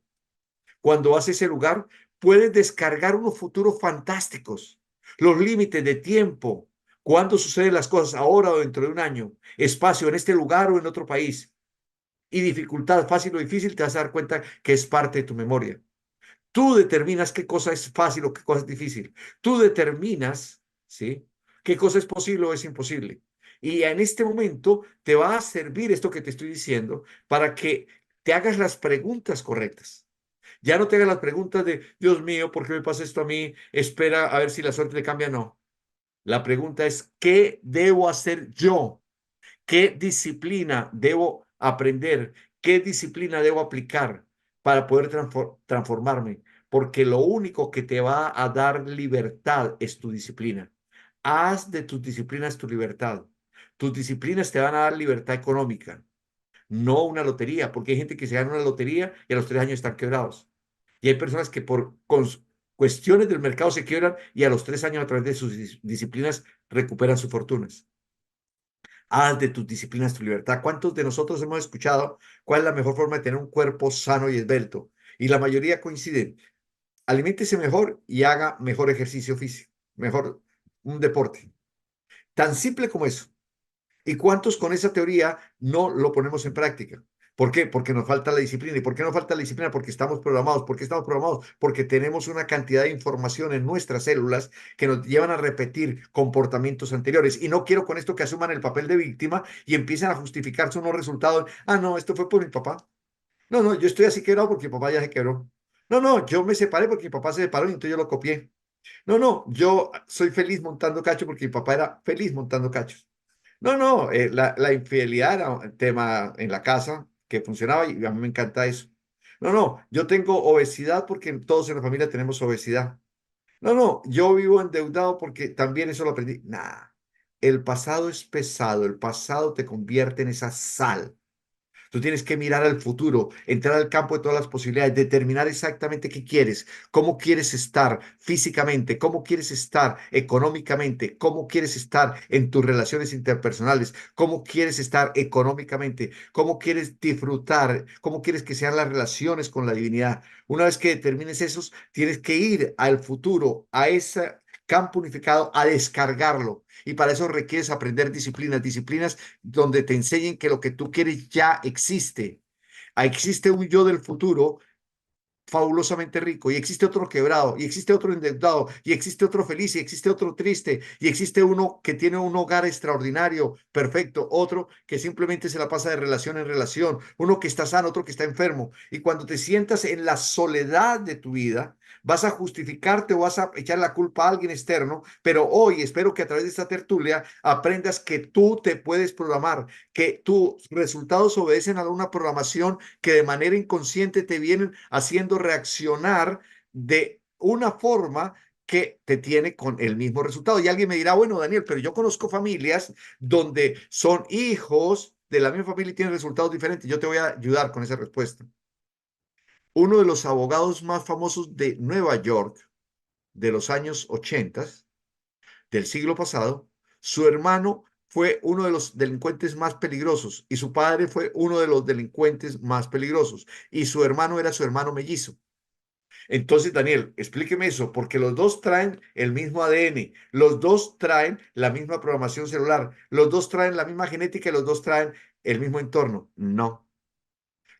Cuando vas a ese lugar, puedes descargar unos futuros fantásticos, los límites de tiempo, cuándo suceden las cosas, ahora o dentro de un año, espacio en este lugar o en otro país, y dificultad, fácil o difícil, te vas a dar cuenta que es parte de tu memoria. Tú determinas qué cosa es fácil o qué cosa es difícil. Tú determinas, ¿sí? Qué cosa es posible o es imposible. Y en este momento te va a servir esto que te estoy diciendo para que te hagas las preguntas correctas. Ya no te hagas las preguntas de, Dios mío, ¿por qué me pasa esto a mí? Espera a ver si la suerte le cambia. No. La pregunta es, ¿qué debo hacer yo? ¿Qué disciplina debo aprender? ¿Qué disciplina debo aplicar para poder transformarme? Porque lo único que te va a dar libertad es tu disciplina. Haz de tus disciplinas tu libertad. Tus disciplinas te van a dar libertad económica, no una lotería, porque hay gente que se gana una lotería y a los 3 años están quebrados. Y hay personas que por cuestiones del mercado se quiebran y a los 3 años a través de sus disciplinas recuperan sus fortunas. Haz de tus disciplinas tu libertad. ¿Cuántos de nosotros hemos escuchado cuál es la mejor forma de tener un cuerpo sano y esbelto? Y la mayoría coinciden. Aliméntese mejor y haga mejor ejercicio físico, mejor un deporte. Tan simple como eso. ¿Y cuántos con esa teoría no lo ponemos en práctica? ¿Por qué? Porque nos falta la disciplina. ¿Y por qué nos falta la disciplina? Porque estamos programados. ¿Por qué estamos programados? Porque tenemos una cantidad de información en nuestras células que nos llevan a repetir comportamientos anteriores. Y no quiero con esto que asuman el papel de víctima y empiecen a justificarse unos resultados. Ah, no, esto fue por mi papá. No, no, yo estoy así quebrado porque mi papá ya se quebró. No, no, yo me separé porque mi papá se separó y entonces yo lo copié. No, no, yo soy feliz montando cacho porque mi papá era feliz montando cachos. No, no, la infidelidad era un tema en la casa que funcionaba y a mí me encanta eso. No, no, yo tengo obesidad porque todos en la familia tenemos obesidad. No, no, yo vivo endeudado porque también eso lo aprendí. Nada, el pasado es pesado, el pasado te convierte en esa sal. Tú tienes que mirar al futuro, entrar al campo de todas las posibilidades, determinar exactamente qué quieres, cómo quieres estar físicamente, cómo quieres estar económicamente, cómo quieres estar en tus relaciones interpersonales, cómo quieres estar económicamente, cómo quieres disfrutar, cómo quieres que sean las relaciones con la divinidad. Una vez que determines esos, tienes que ir al futuro, a ese campo unificado, a descargarlo. Y para eso requieres aprender disciplinas, disciplinas donde te enseñen que lo que tú quieres ya existe. Existe un yo del futuro fabulosamente rico y existe otro quebrado y existe otro endeudado y existe otro feliz y existe otro triste y existe uno que tiene un hogar extraordinario, perfecto, otro que simplemente se la pasa de relación en relación, uno que está sano, otro que está enfermo. Y cuando te sientas en la soledad de tu vida, vas a justificarte o vas a echar la culpa a alguien externo, pero hoy espero que a través de esta tertulia aprendas que tú te puedes programar, que tus resultados obedecen a una programación que de manera inconsciente te vienen haciendo reaccionar de una forma que te tiene con el mismo resultado. Y alguien me dirá, bueno, Daniel, pero yo conozco familias donde son hijos de la misma familia y tienen resultados diferentes. Yo te voy a ayudar con esa respuesta. Uno de los abogados más famosos de Nueva York de los años 80 del siglo pasado, su hermano fue uno de los delincuentes más peligrosos y su padre fue uno de los delincuentes más peligrosos y su hermano era su hermano mellizo. Entonces, Daniel, explíqueme eso, porque los dos traen el mismo ADN, los dos traen la misma programación celular, los dos traen la misma genética y los dos traen el mismo entorno. No,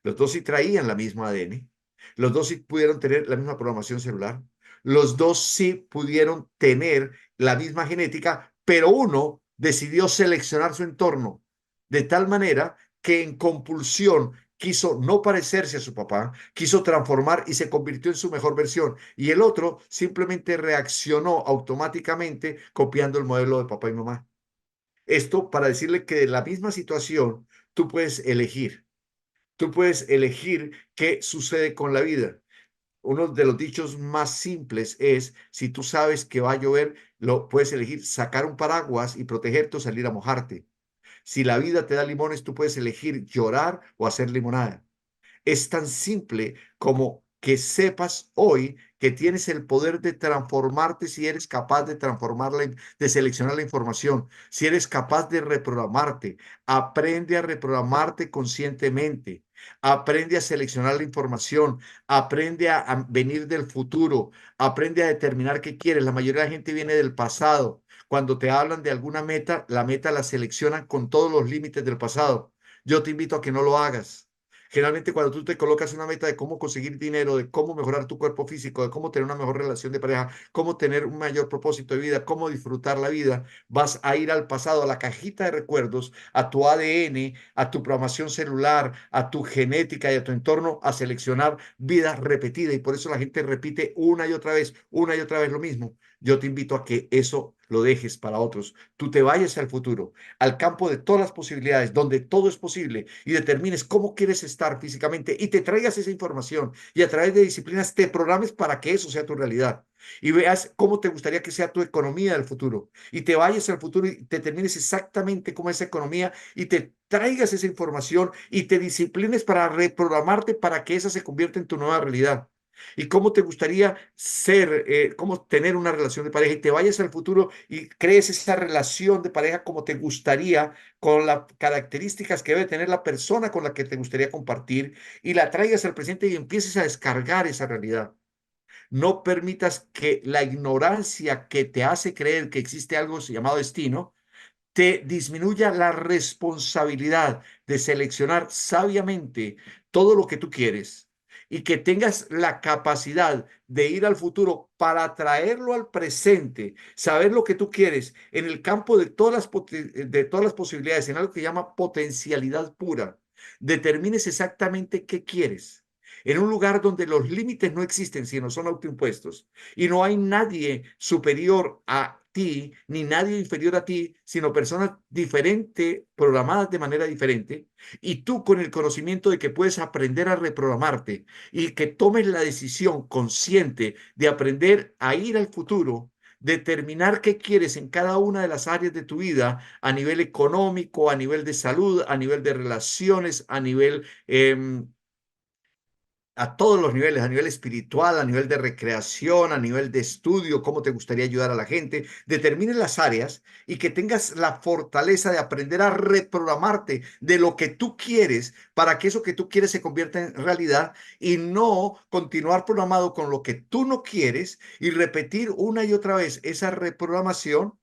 los dos sí traían la misma ADN, los dos sí pudieron tener la misma programación celular, los dos sí pudieron tener la misma genética, pero uno decidió seleccionar su entorno de tal manera que en compulsión quiso no parecerse a su papá, quiso transformar y se convirtió en su mejor versión. Y el otro simplemente reaccionó automáticamente copiando el modelo de papá y mamá. Esto para decirle que de la misma situación tú puedes elegir. Tú puedes elegir qué sucede con la vida. Uno de los dichos más simples es, si tú sabes que va a llover, lo puedes elegir sacar un paraguas y protegerte o salir a mojarte. Si la vida te da limones, tú puedes elegir llorar o hacer limonada. Es tan simple como que sepas hoy que tienes el poder de transformarte si eres capaz de transformarla, de seleccionar la información, si eres capaz de reprogramarte. Aprende a reprogramarte conscientemente. Aprende a seleccionar la información, aprende a venir del futuro, aprende a determinar qué quieres. La mayoría de la gente viene del pasado. Cuando te hablan de alguna meta, la meta la seleccionan con todos los límites del pasado. Yo te invito a que no lo hagas, Generalmente cuando tú te colocas una meta de cómo conseguir dinero, de cómo mejorar tu cuerpo físico, de cómo tener una mejor relación de pareja, cómo tener un mayor propósito de vida, cómo disfrutar la vida, vas a ir al pasado, a la cajita de recuerdos, a tu ADN, a tu programación celular, a tu genética y a tu entorno, a seleccionar vida repetida. Y por eso la gente repite una y otra vez lo mismo. Yo te invito a que eso lo dejes para otros. Tú te vayas al futuro, al campo de todas las posibilidades, donde todo es posible, y determines cómo quieres estar físicamente y te traigas esa información y a través de disciplinas te programes para que eso sea tu realidad y veas cómo te gustaría que sea tu economía del futuro y te vayas al futuro y te determines exactamente cómo es esa economía y te traigas esa información y te disciplines para reprogramarte para que esa se convierta en tu nueva realidad. Y cómo te gustaría ser, cómo tener una relación de pareja y te vayas al futuro y crees esa relación de pareja como te gustaría, con las características que debe tener la persona con la que te gustaría compartir y la traigas al presente y empieces a descargar esa realidad. No permitas que la ignorancia que te hace creer que existe algo llamado destino te disminuya la responsabilidad de seleccionar sabiamente todo lo que tú quieres y que tengas la capacidad de ir al futuro para traerlo al presente, saber lo que tú quieres en el campo de todas las posibilidades, en algo que llama potencialidad pura. Determines exactamente qué quieres. En un lugar donde los límites no existen, sino son autoimpuestos, y no hay nadie superior a ti, ni nadie inferior a ti, sino personas diferentes, programadas de manera diferente, y tú con el conocimiento de que puedes aprender a reprogramarte y que tomes la decisión consciente de aprender a ir al futuro, determinar qué quieres en cada una de las áreas de tu vida, a nivel económico, a nivel de salud, a nivel de relaciones, a nivel a todos los niveles, a nivel espiritual, a nivel de recreación, a nivel de estudio, cómo te gustaría ayudar a la gente, determine las áreas y que tengas la fortaleza de aprender a reprogramarte de lo que tú quieres para que eso que tú quieres se convierta en realidad y no continuar programado con lo que tú no quieres y repetir una y otra vez esa reprogramación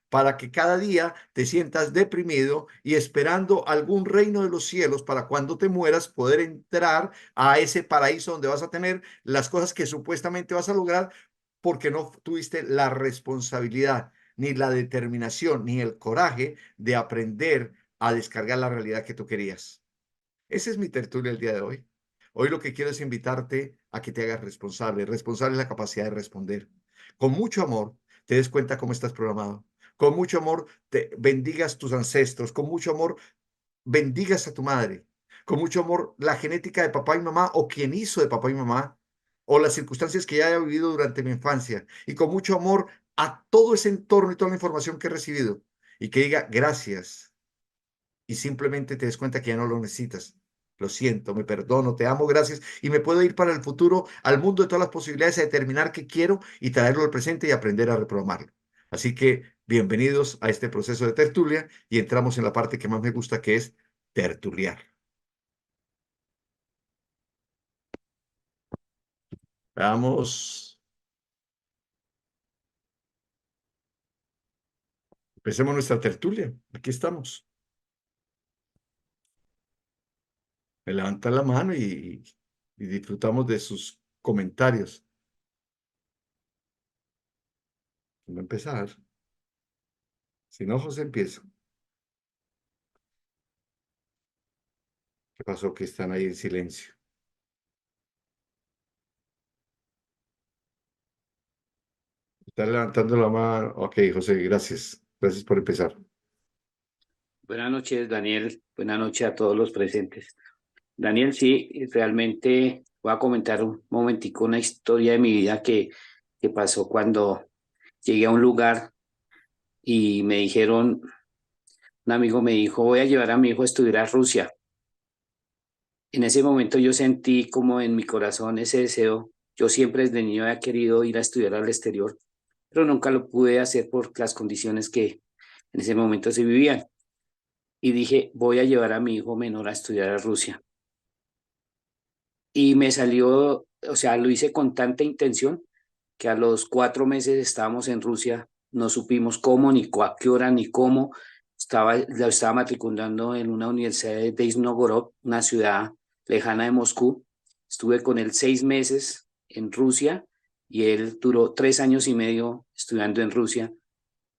para que cada día te sientas deprimido y esperando algún reino de los cielos para cuando te mueras poder entrar a ese paraíso donde vas a tener las cosas que supuestamente vas a lograr porque no tuviste la responsabilidad, ni la determinación, ni el coraje de aprender a descargar la realidad que tú querías. Ese es mi tertulia el día de hoy. Hoy lo que quiero es invitarte a que te hagas responsable. Responsable es la capacidad de responder. Con mucho amor, te des cuenta cómo estás programado. Con mucho amor, te bendigas tus ancestros. Con mucho amor, bendigas a tu madre. Con mucho amor, la genética de papá y mamá o quien hizo de papá y mamá o las circunstancias que ya haya vivido durante mi infancia. Y con mucho amor a todo ese entorno y toda la información que he recibido. Y que diga gracias y simplemente te des cuenta que ya no lo necesitas. Lo siento, me perdono, te amo, gracias. Y me puedo ir para el futuro, al mundo de todas las posibilidades, a determinar qué quiero y traerlo al presente y aprender a reprogramarlo. Así que bienvenidos a este proceso de tertulia y entramos en la parte que más me gusta, que es tertuliar. Vamos, empecemos nuestra tertulia. Aquí estamos. Me levantan la mano y disfrutamos de sus comentarios. Voy a empezar. Si no, José, empiezo. ¿Qué pasó? Que están ahí en silencio. Está levantando la mano. Ok, José, gracias. Gracias por empezar. Buenas noches, Daniel. Buenas noches a todos los presentes. Daniel, sí, realmente voy a comentar un momentico una historia de mi vida que pasó cuando llegué a un lugar y me dijeron, un amigo me dijo, voy a llevar a mi hijo a estudiar a Rusia. En ese momento yo sentí como en mi corazón ese deseo. Yo siempre desde niño había querido ir a estudiar al exterior, pero nunca lo pude hacer por las condiciones que en ese momento se vivían. Y dije, voy a llevar a mi hijo menor a estudiar a Rusia. Y me salió, o sea, lo hice con tanta intención que a los 4 meses estábamos en Rusia, no supimos cómo, ni a qué hora, ni cómo. Lo estaba matriculando en una universidad de Novgorod, una ciudad lejana de Moscú. Estuve con él 6 meses en Rusia y él duró 3 años y medio estudiando en Rusia.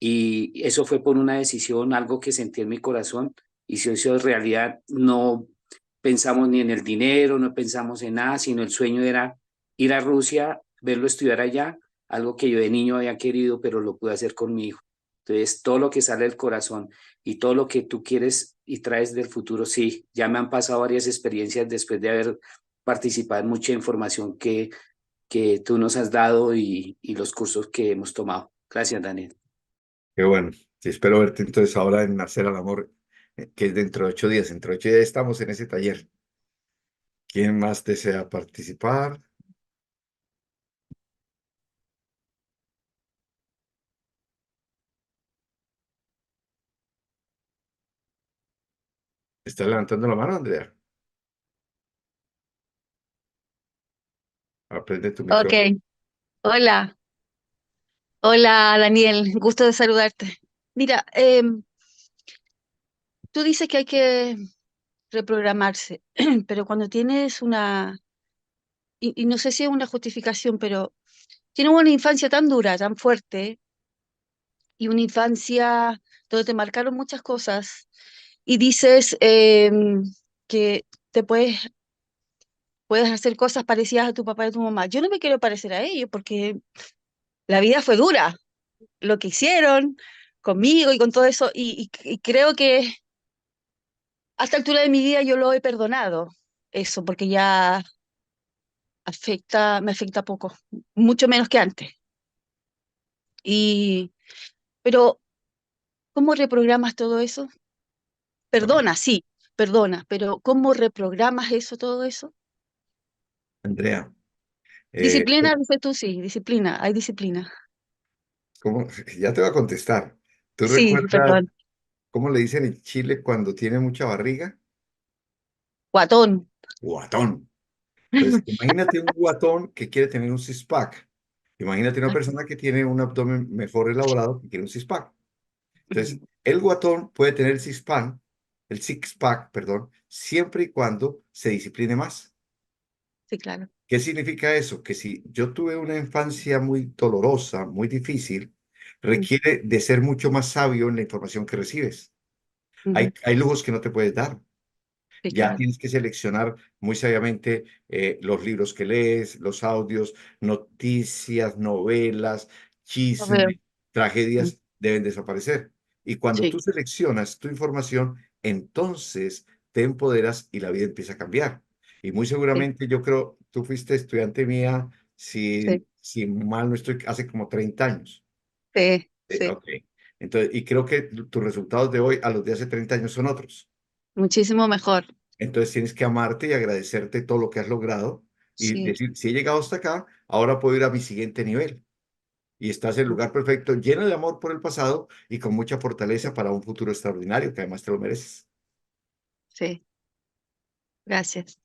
Y eso fue por una decisión, algo que sentí en mi corazón y se hizo realidad. No pensamos ni en el dinero, no pensamos en nada, sino el sueño era ir a Rusia, verlo estudiar allá, algo que yo de niño había querido, pero lo pude hacer con mi hijo. Entonces, todo lo que sale del corazón y todo lo que tú quieres y traes del futuro, sí, ya me han pasado varias experiencias después de haber participado en mucha información que tú nos has dado y los cursos que hemos tomado. Gracias, Daniel. Qué bueno. Sí, espero verte entonces ahora en Nacer al Amor, que es dentro de 8 días. Dentro de 8 días estamos en ese taller. ¿Quién más desea participar? ¿Está levantando la mano, Andrea? Aprende tu Ok, micrófono. hola, hola Daniel, gusto de saludarte. Mira, tú dices que hay que reprogramarse, pero cuando tienes y no sé si es una justificación, pero tienes una infancia tan dura, tan fuerte, y una infancia donde te marcaron muchas cosas, y dices que te puedes hacer cosas parecidas a tu papá y a tu mamá. Yo no me quiero parecer a ellos porque la vida fue dura, lo que hicieron conmigo y con todo eso, y creo que a esta altura de mi vida yo lo he perdonado, eso, porque ya me afecta poco, mucho menos que antes. Y, pero, ¿cómo reprogramas todo eso? Bueno, Perdona, sí, perdona, pero ¿cómo reprogramas eso, todo eso? Andrea, eh, Disciplina, dices tú, sí, disciplina, hay disciplina. ¿cómo? Ya te voy a contestar. ¿Tú Sí, recuerdas perdón. cómo le dicen en Chile cuando tiene mucha barriga? Guatón. Guatón. Entonces, imagínate un guatón que quiere tener un six-pack. Imagínate una persona que tiene un abdomen mejor elaborado que quiere un six-pack. Entonces, el guatón puede tener el six-pack, perdón, siempre y cuando se discipline más. Sí, claro. ¿Qué significa eso? Que si yo tuve una infancia muy dolorosa, muy difícil, Mm, requiere de ser mucho más sabio en la información que recibes. ujú. Hay lujos que no te puedes dar. Sí, Ya claro. tienes que seleccionar muy sabiamente los libros que lees, los audios, noticias, novelas, Lo veo. chismes, Mm, tragedias deben desaparecer. Y cuando tú sí, seleccionas tu información, entonces te empoderas y la vida empieza a cambiar. Y muy sí, seguramente yo creo, tú fuiste estudiante mía, sí, si mal no estoy, hace como 30 años. sí, sí. Ok. Entonces, y creo que tus resultados de hoy a los de hace 30 años son otros. Muchísimo mejor. Entonces tienes que amarte y agradecerte todo lo que has logrado y Sí. decir, si he llegado hasta acá, ahora puedo ir a mi siguiente nivel. Y estás en el lugar perfecto, lleno de amor por el pasado y con mucha fortaleza para un futuro extraordinario, que además te lo mereces. Sí, gracias.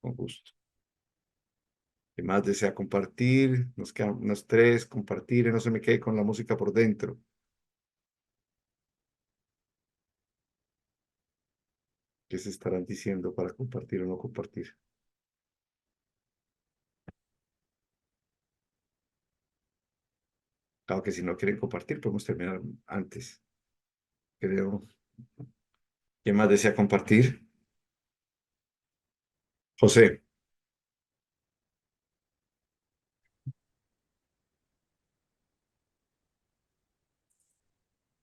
Con gusto. ¿Qué más desea compartir? Nos quedan unos tres, compartir y no se me quede con la música por dentro. ¿Qué se estarán diciendo para compartir o no compartir? Claro que si no quieren compartir, podemos terminar antes, creo. ¿Quién más desea compartir? José.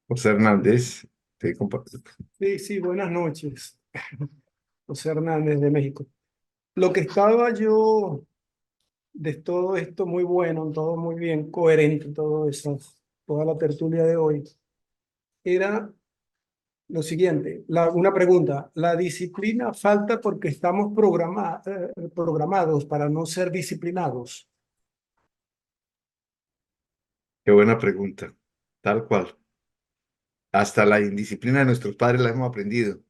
José Hernández. Te comparto. Sí, sí, buenas noches. José Hernández de México. Lo que estaba yo de todo esto muy bueno, todo muy bien, coherente, todo eso, toda la tertulia de hoy, era lo siguiente, una pregunta. ¿La disciplina falta porque estamos programados para no ser disciplinados? Qué buena pregunta. Tal cual. Hasta la indisciplina de nuestros padres la hemos aprendido.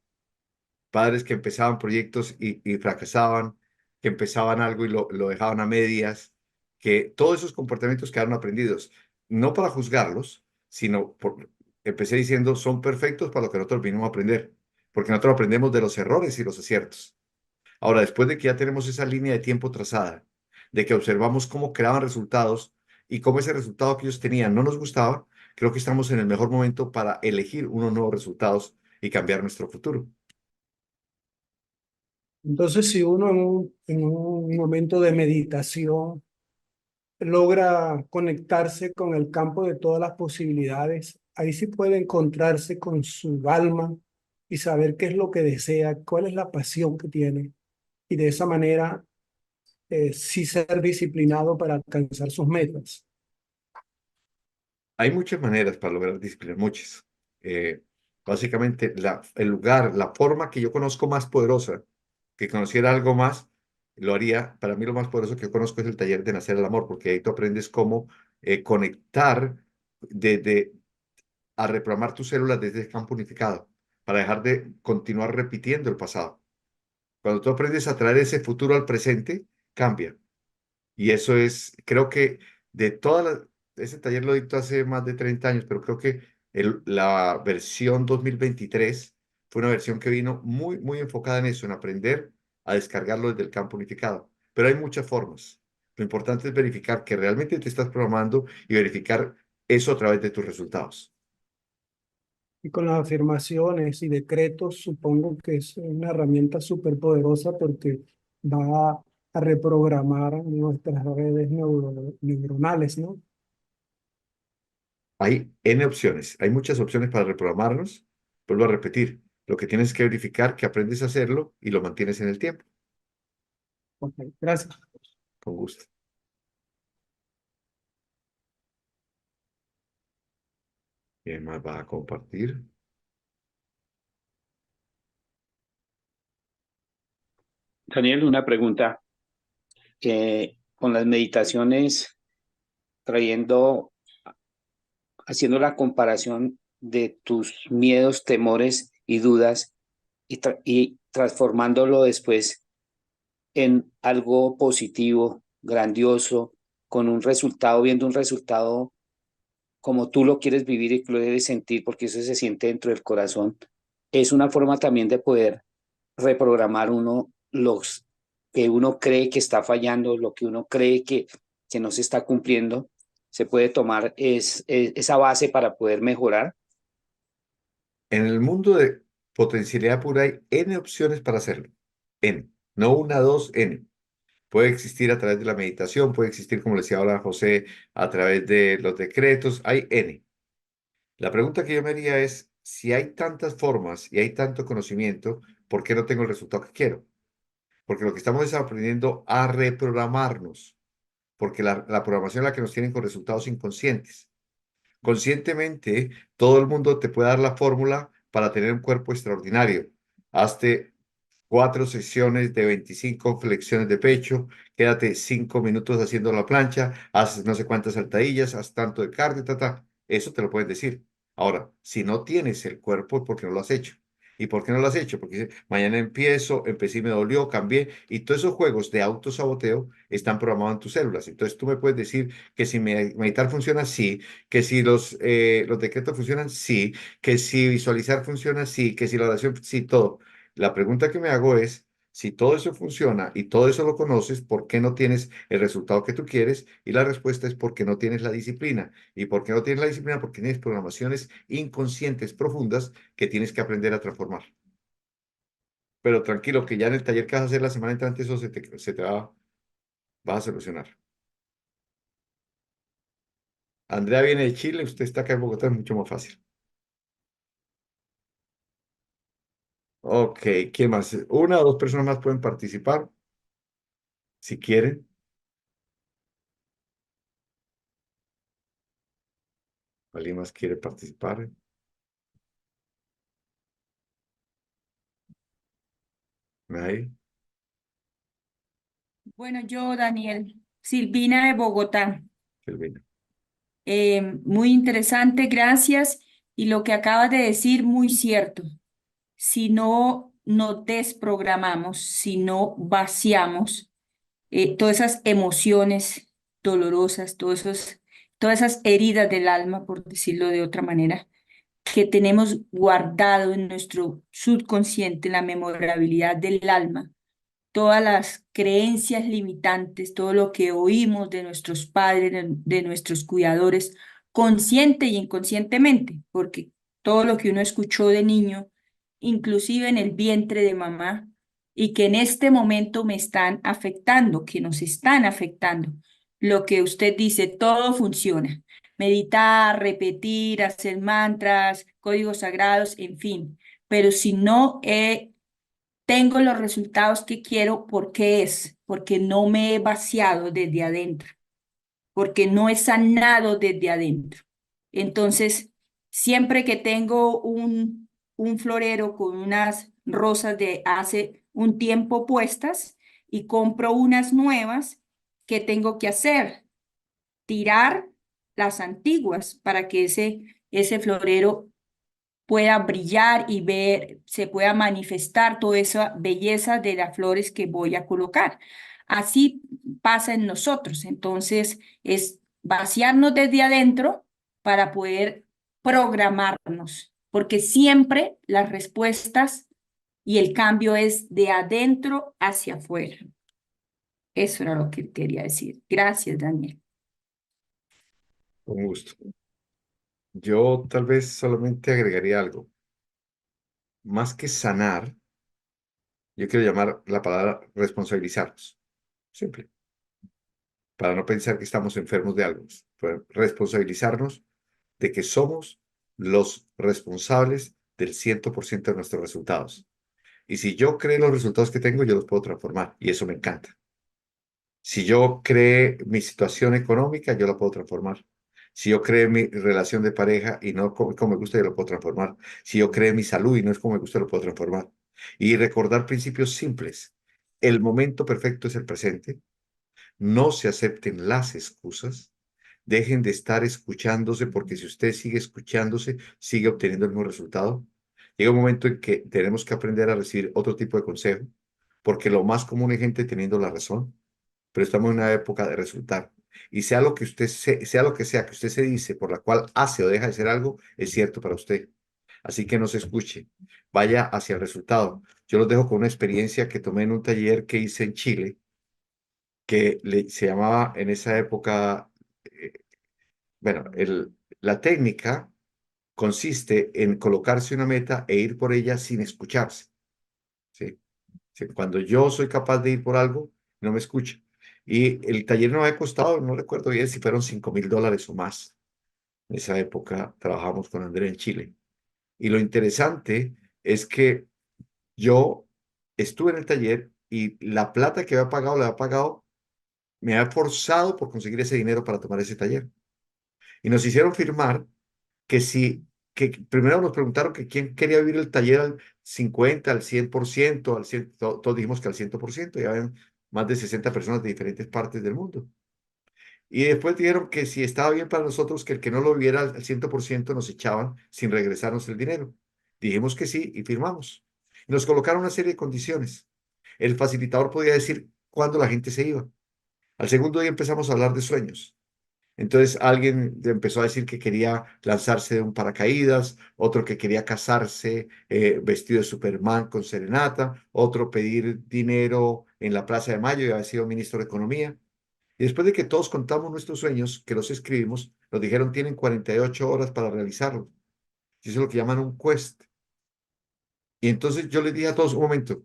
Padres que empezaban proyectos y fracasaban, que empezaban algo y lo dejaban a medias, que todos esos comportamientos quedaron aprendidos. No para juzgarlos, sino empecé diciendo, son perfectos para lo que nosotros vinimos a aprender, porque nosotros aprendemos de los errores y los aciertos. Ahora, después de que ya tenemos esa línea de tiempo trazada, de que observamos cómo creaban resultados y cómo ese resultado que ellos tenían no nos gustaba, creo que estamos en el mejor momento para elegir unos nuevos resultados y cambiar nuestro futuro. Entonces, si uno en un momento de meditación logra conectarse con el campo de todas las posibilidades, ahí sí puede encontrarse con su alma y saber qué es lo que desea, cuál es la pasión que tiene, y de esa manera sí ser disciplinado para alcanzar sus metas. Hay muchas maneras para lograr disciplina, muchas. Eh, Básicamente, el lugar, la forma que yo conozco más poderosa, que conociera algo más, lo haría. Para mí lo más poderoso que yo conozco es el taller de Nacer al Amor, porque ahí tú aprendes cómo conectar de, a reprogramar tus células desde el campo unificado, para dejar de continuar repitiendo el pasado. Cuando tú aprendes a traer ese futuro al presente, cambia. Y eso es, creo que de todas las, ese taller lo dictó hace más de 30 años, pero creo que la versión 2023 fue una versión que vino muy, muy enfocada en eso, en aprender a descargarlo desde el campo unificado. Pero hay muchas formas. Lo importante es verificar que realmente te estás programando y verificar eso a través de tus resultados. Y con las afirmaciones y decretos, supongo que es una herramienta súper poderosa porque va a reprogramar nuestras redes neuronales, ¿no? Hay N opciones, hay muchas opciones para reprogramarnos. Vuelvo a repetir, lo que tienes que verificar que aprendes a hacerlo y lo mantienes en el tiempo. Ok, gracias. Con gusto. ¿Quién más va a compartir? Daniel, una pregunta. Con las meditaciones, trayendo, haciendo la comparación de tus miedos, temores y dudas y transformándolo después en algo positivo, grandioso, con un resultado, viendo un resultado como tú lo quieres vivir y que lo debes sentir, porque eso se siente dentro del corazón, es una forma también de poder reprogramar uno los que uno cree que está fallando, lo que uno cree que no se está cumpliendo, se puede tomar esa base para poder mejorar. En el mundo de potencialidad pura hay N opciones para hacerlo. N, no una, dos, N. Puede existir a través de la meditación, puede existir, como le decía ahora José, a través de los decretos, hay N. La pregunta que yo me haría es, si hay tantas formas y hay tanto conocimiento, ¿por qué no tengo el resultado que quiero? Porque lo que estamos es aprendiendo a reprogramarnos, porque la programación es la que nos tienen con resultados inconscientes. Conscientemente, todo el mundo te puede dar la fórmula para tener un cuerpo extraordinario. Hazte 4 sesiones de 25 flexiones de pecho, quédate 5 minutos haciendo la plancha, haz no sé cuántas saltadillas, haz tanto de cardio, Eso te lo pueden decir. Ahora, si no tienes el cuerpo, es porque no lo has hecho. ¿Y por qué no lo has hecho? Porque mañana empiezo, empecé y me dolió, cambié. Y todos esos juegos de autosaboteo están programados en tus células. Entonces tú me puedes decir que si meditar funciona, sí, que si los decretos funcionan, sí, que si visualizar funciona, sí, que si la oración, sí, todo. La pregunta que me hago es, si todo eso funciona y todo eso lo conoces, ¿por qué no tienes el resultado que tú quieres? Y la respuesta es porque no tienes la disciplina. ¿Y por qué no tienes la disciplina? Porque tienes programaciones inconscientes profundas que tienes que aprender a transformar. Pero tranquilo, que ya en el taller que vas a hacer la semana entrante, eso se te va a solucionar. Andrea viene de Chile, usted está acá en Bogotá, es mucho más fácil. Ok, ¿quién más? Una o dos personas más pueden participar, si quieren. ¿Alguien más quiere participar? ¿Nadie? Bueno, yo, Daniel, Silvina de Bogotá. Silvina. Muy interesante, gracias. Y lo que acabas de decir, muy cierto. Si no nos desprogramamos, si no vaciamos todas esas emociones dolorosas, todas esas heridas del alma, por decirlo de otra manera, que tenemos guardado en nuestro subconsciente, en la memorabilidad del alma, todas las creencias limitantes, todo lo que oímos de nuestros padres, de nuestros cuidadores, consciente y inconscientemente, porque todo lo que uno escuchó de niño, inclusive en el vientre de mamá, y que en este momento me están afectando, que nos están afectando. Lo que usted dice, todo funciona. Meditar, repetir, hacer mantras, códigos sagrados, en fin. Pero si no tengo los resultados que quiero, ¿por qué es? Porque no me he vaciado desde adentro, porque no he sanado desde adentro. Entonces, siempre que tengo un florero con unas rosas de hace un tiempo puestas y compro unas nuevas, ¿qué tengo que hacer? Tirar las antiguas para que ese florero pueda brillar y ver, se pueda manifestar toda esa belleza de las flores que voy a colocar. Así pasa en nosotros. Entonces, es vaciarnos desde adentro para poder programarnos, porque siempre las respuestas y el cambio es de adentro hacia afuera. Eso era lo que quería decir. Gracias, Daniel. Con gusto. Yo tal vez solamente agregaría algo. Más que sanar, yo quiero llamar la palabra responsabilizarnos. Simple. Para no pensar que estamos enfermos de algo. Responsabilizarnos de que somos los responsables del 100% de nuestros resultados. Y si yo creo los resultados que tengo, yo los puedo transformar. Y eso me encanta. Si yo creo mi situación económica, yo la puedo transformar. Si yo creo mi relación de pareja y no como me gusta, yo lo puedo transformar. Si yo creo mi salud y no es como me gusta, lo puedo transformar. Y recordar principios simples. El momento perfecto es el presente. No se acepten las excusas. Dejen de estar escuchándose porque si usted sigue escuchándose, sigue obteniendo el mismo resultado. Llega un momento en que tenemos que aprender a recibir otro tipo de consejo, porque lo más común es gente teniendo la razón, pero estamos en una época de resultar. Y sea lo que sea lo que sea que usted se dice, por la cual hace o deja de hacer algo, es cierto para usted. Así que no se escuche, vaya hacia el resultado. Yo los dejo con una experiencia que tomé en un taller que hice en Chile, que se llamaba en esa época, eh, bueno, la técnica consiste en colocarse una meta e ir por ella sin escucharse. ¿Sí? Sí, cuando yo soy capaz de ir por algo, no me escucha. Y el taller no había costado, no recuerdo bien si fueron $5,000 o más. En esa época trabajamos con Andrea en Chile. Y lo interesante es que yo estuve en el taller y la plata que había pagado, la había pagado, me había forzado por conseguir ese dinero para tomar ese taller. Y nos hicieron firmar que si, que primero nos preguntaron que quién quería vivir el taller al 50, al 100%, al 100, todos dijimos que al 100%, ya ven más de 60 personas de diferentes partes del mundo. Y después dijeron que si estaba bien para nosotros, que el que no lo viera al 100% nos echaban sin regresarnos el dinero. Dijimos que sí y firmamos. Nos colocaron una serie de condiciones. El facilitador podía decir cuándo la gente se iba. Al segundo día empezamos a hablar de sueños. Entonces alguien empezó a decir que quería lanzarse de un paracaídas, otro que quería casarse vestido de Superman con serenata, otro pedir dinero en la Plaza de Mayo y había sido ministro de Economía. Y después de que todos contamos nuestros sueños, que los escribimos, nos dijeron tienen 48 horas para realizarlos. Y eso es lo que llaman un quest. Y entonces yo les dije a todos, un momento,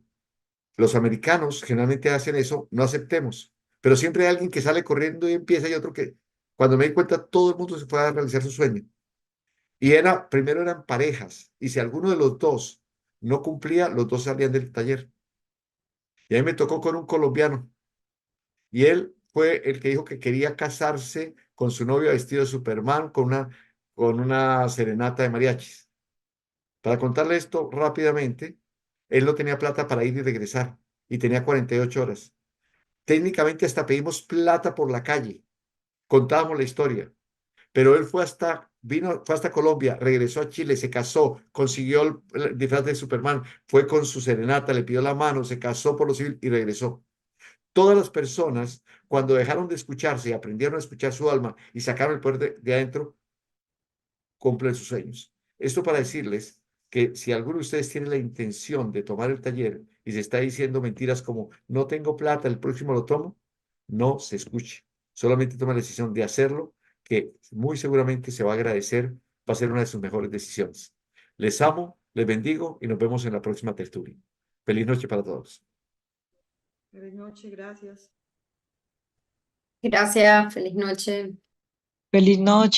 los americanos generalmente hacen eso, no aceptemos. Pero siempre hay alguien que sale corriendo y empieza y otro que, cuando me di cuenta, todo el mundo se fue a realizar su sueño. Y primero eran parejas. Y si alguno de los dos no cumplía, los dos salían del taller. Y a mí me tocó con un colombiano. Y él fue el que dijo que quería casarse con su novio vestido de Superman con una serenata de mariachis. Para contarle esto rápidamente, él no tenía plata para ir y regresar y tenía 48 horas. Técnicamente hasta pedimos plata por la calle, contábamos la historia, pero él fue hasta Colombia, regresó a Chile, se casó, consiguió el disfraz de Superman, fue con su serenata, le pidió la mano, se casó por lo civil y regresó. Todas las personas, cuando dejaron de escucharse y aprendieron a escuchar su alma y sacaron el poder de adentro, cumplen sus sueños. Esto para decirles que si alguno de ustedes tiene la intención de tomar el taller y se está diciendo mentiras como no tengo plata, el próximo lo tomo, no se escuche. Solamente toma la decisión de hacerlo, que muy seguramente se va a agradecer, va a ser una de sus mejores decisiones. Les amo, les bendigo y nos vemos en la próxima tertulia. Feliz noche para todos. Feliz noche, gracias. Gracias, feliz noche. Feliz noche.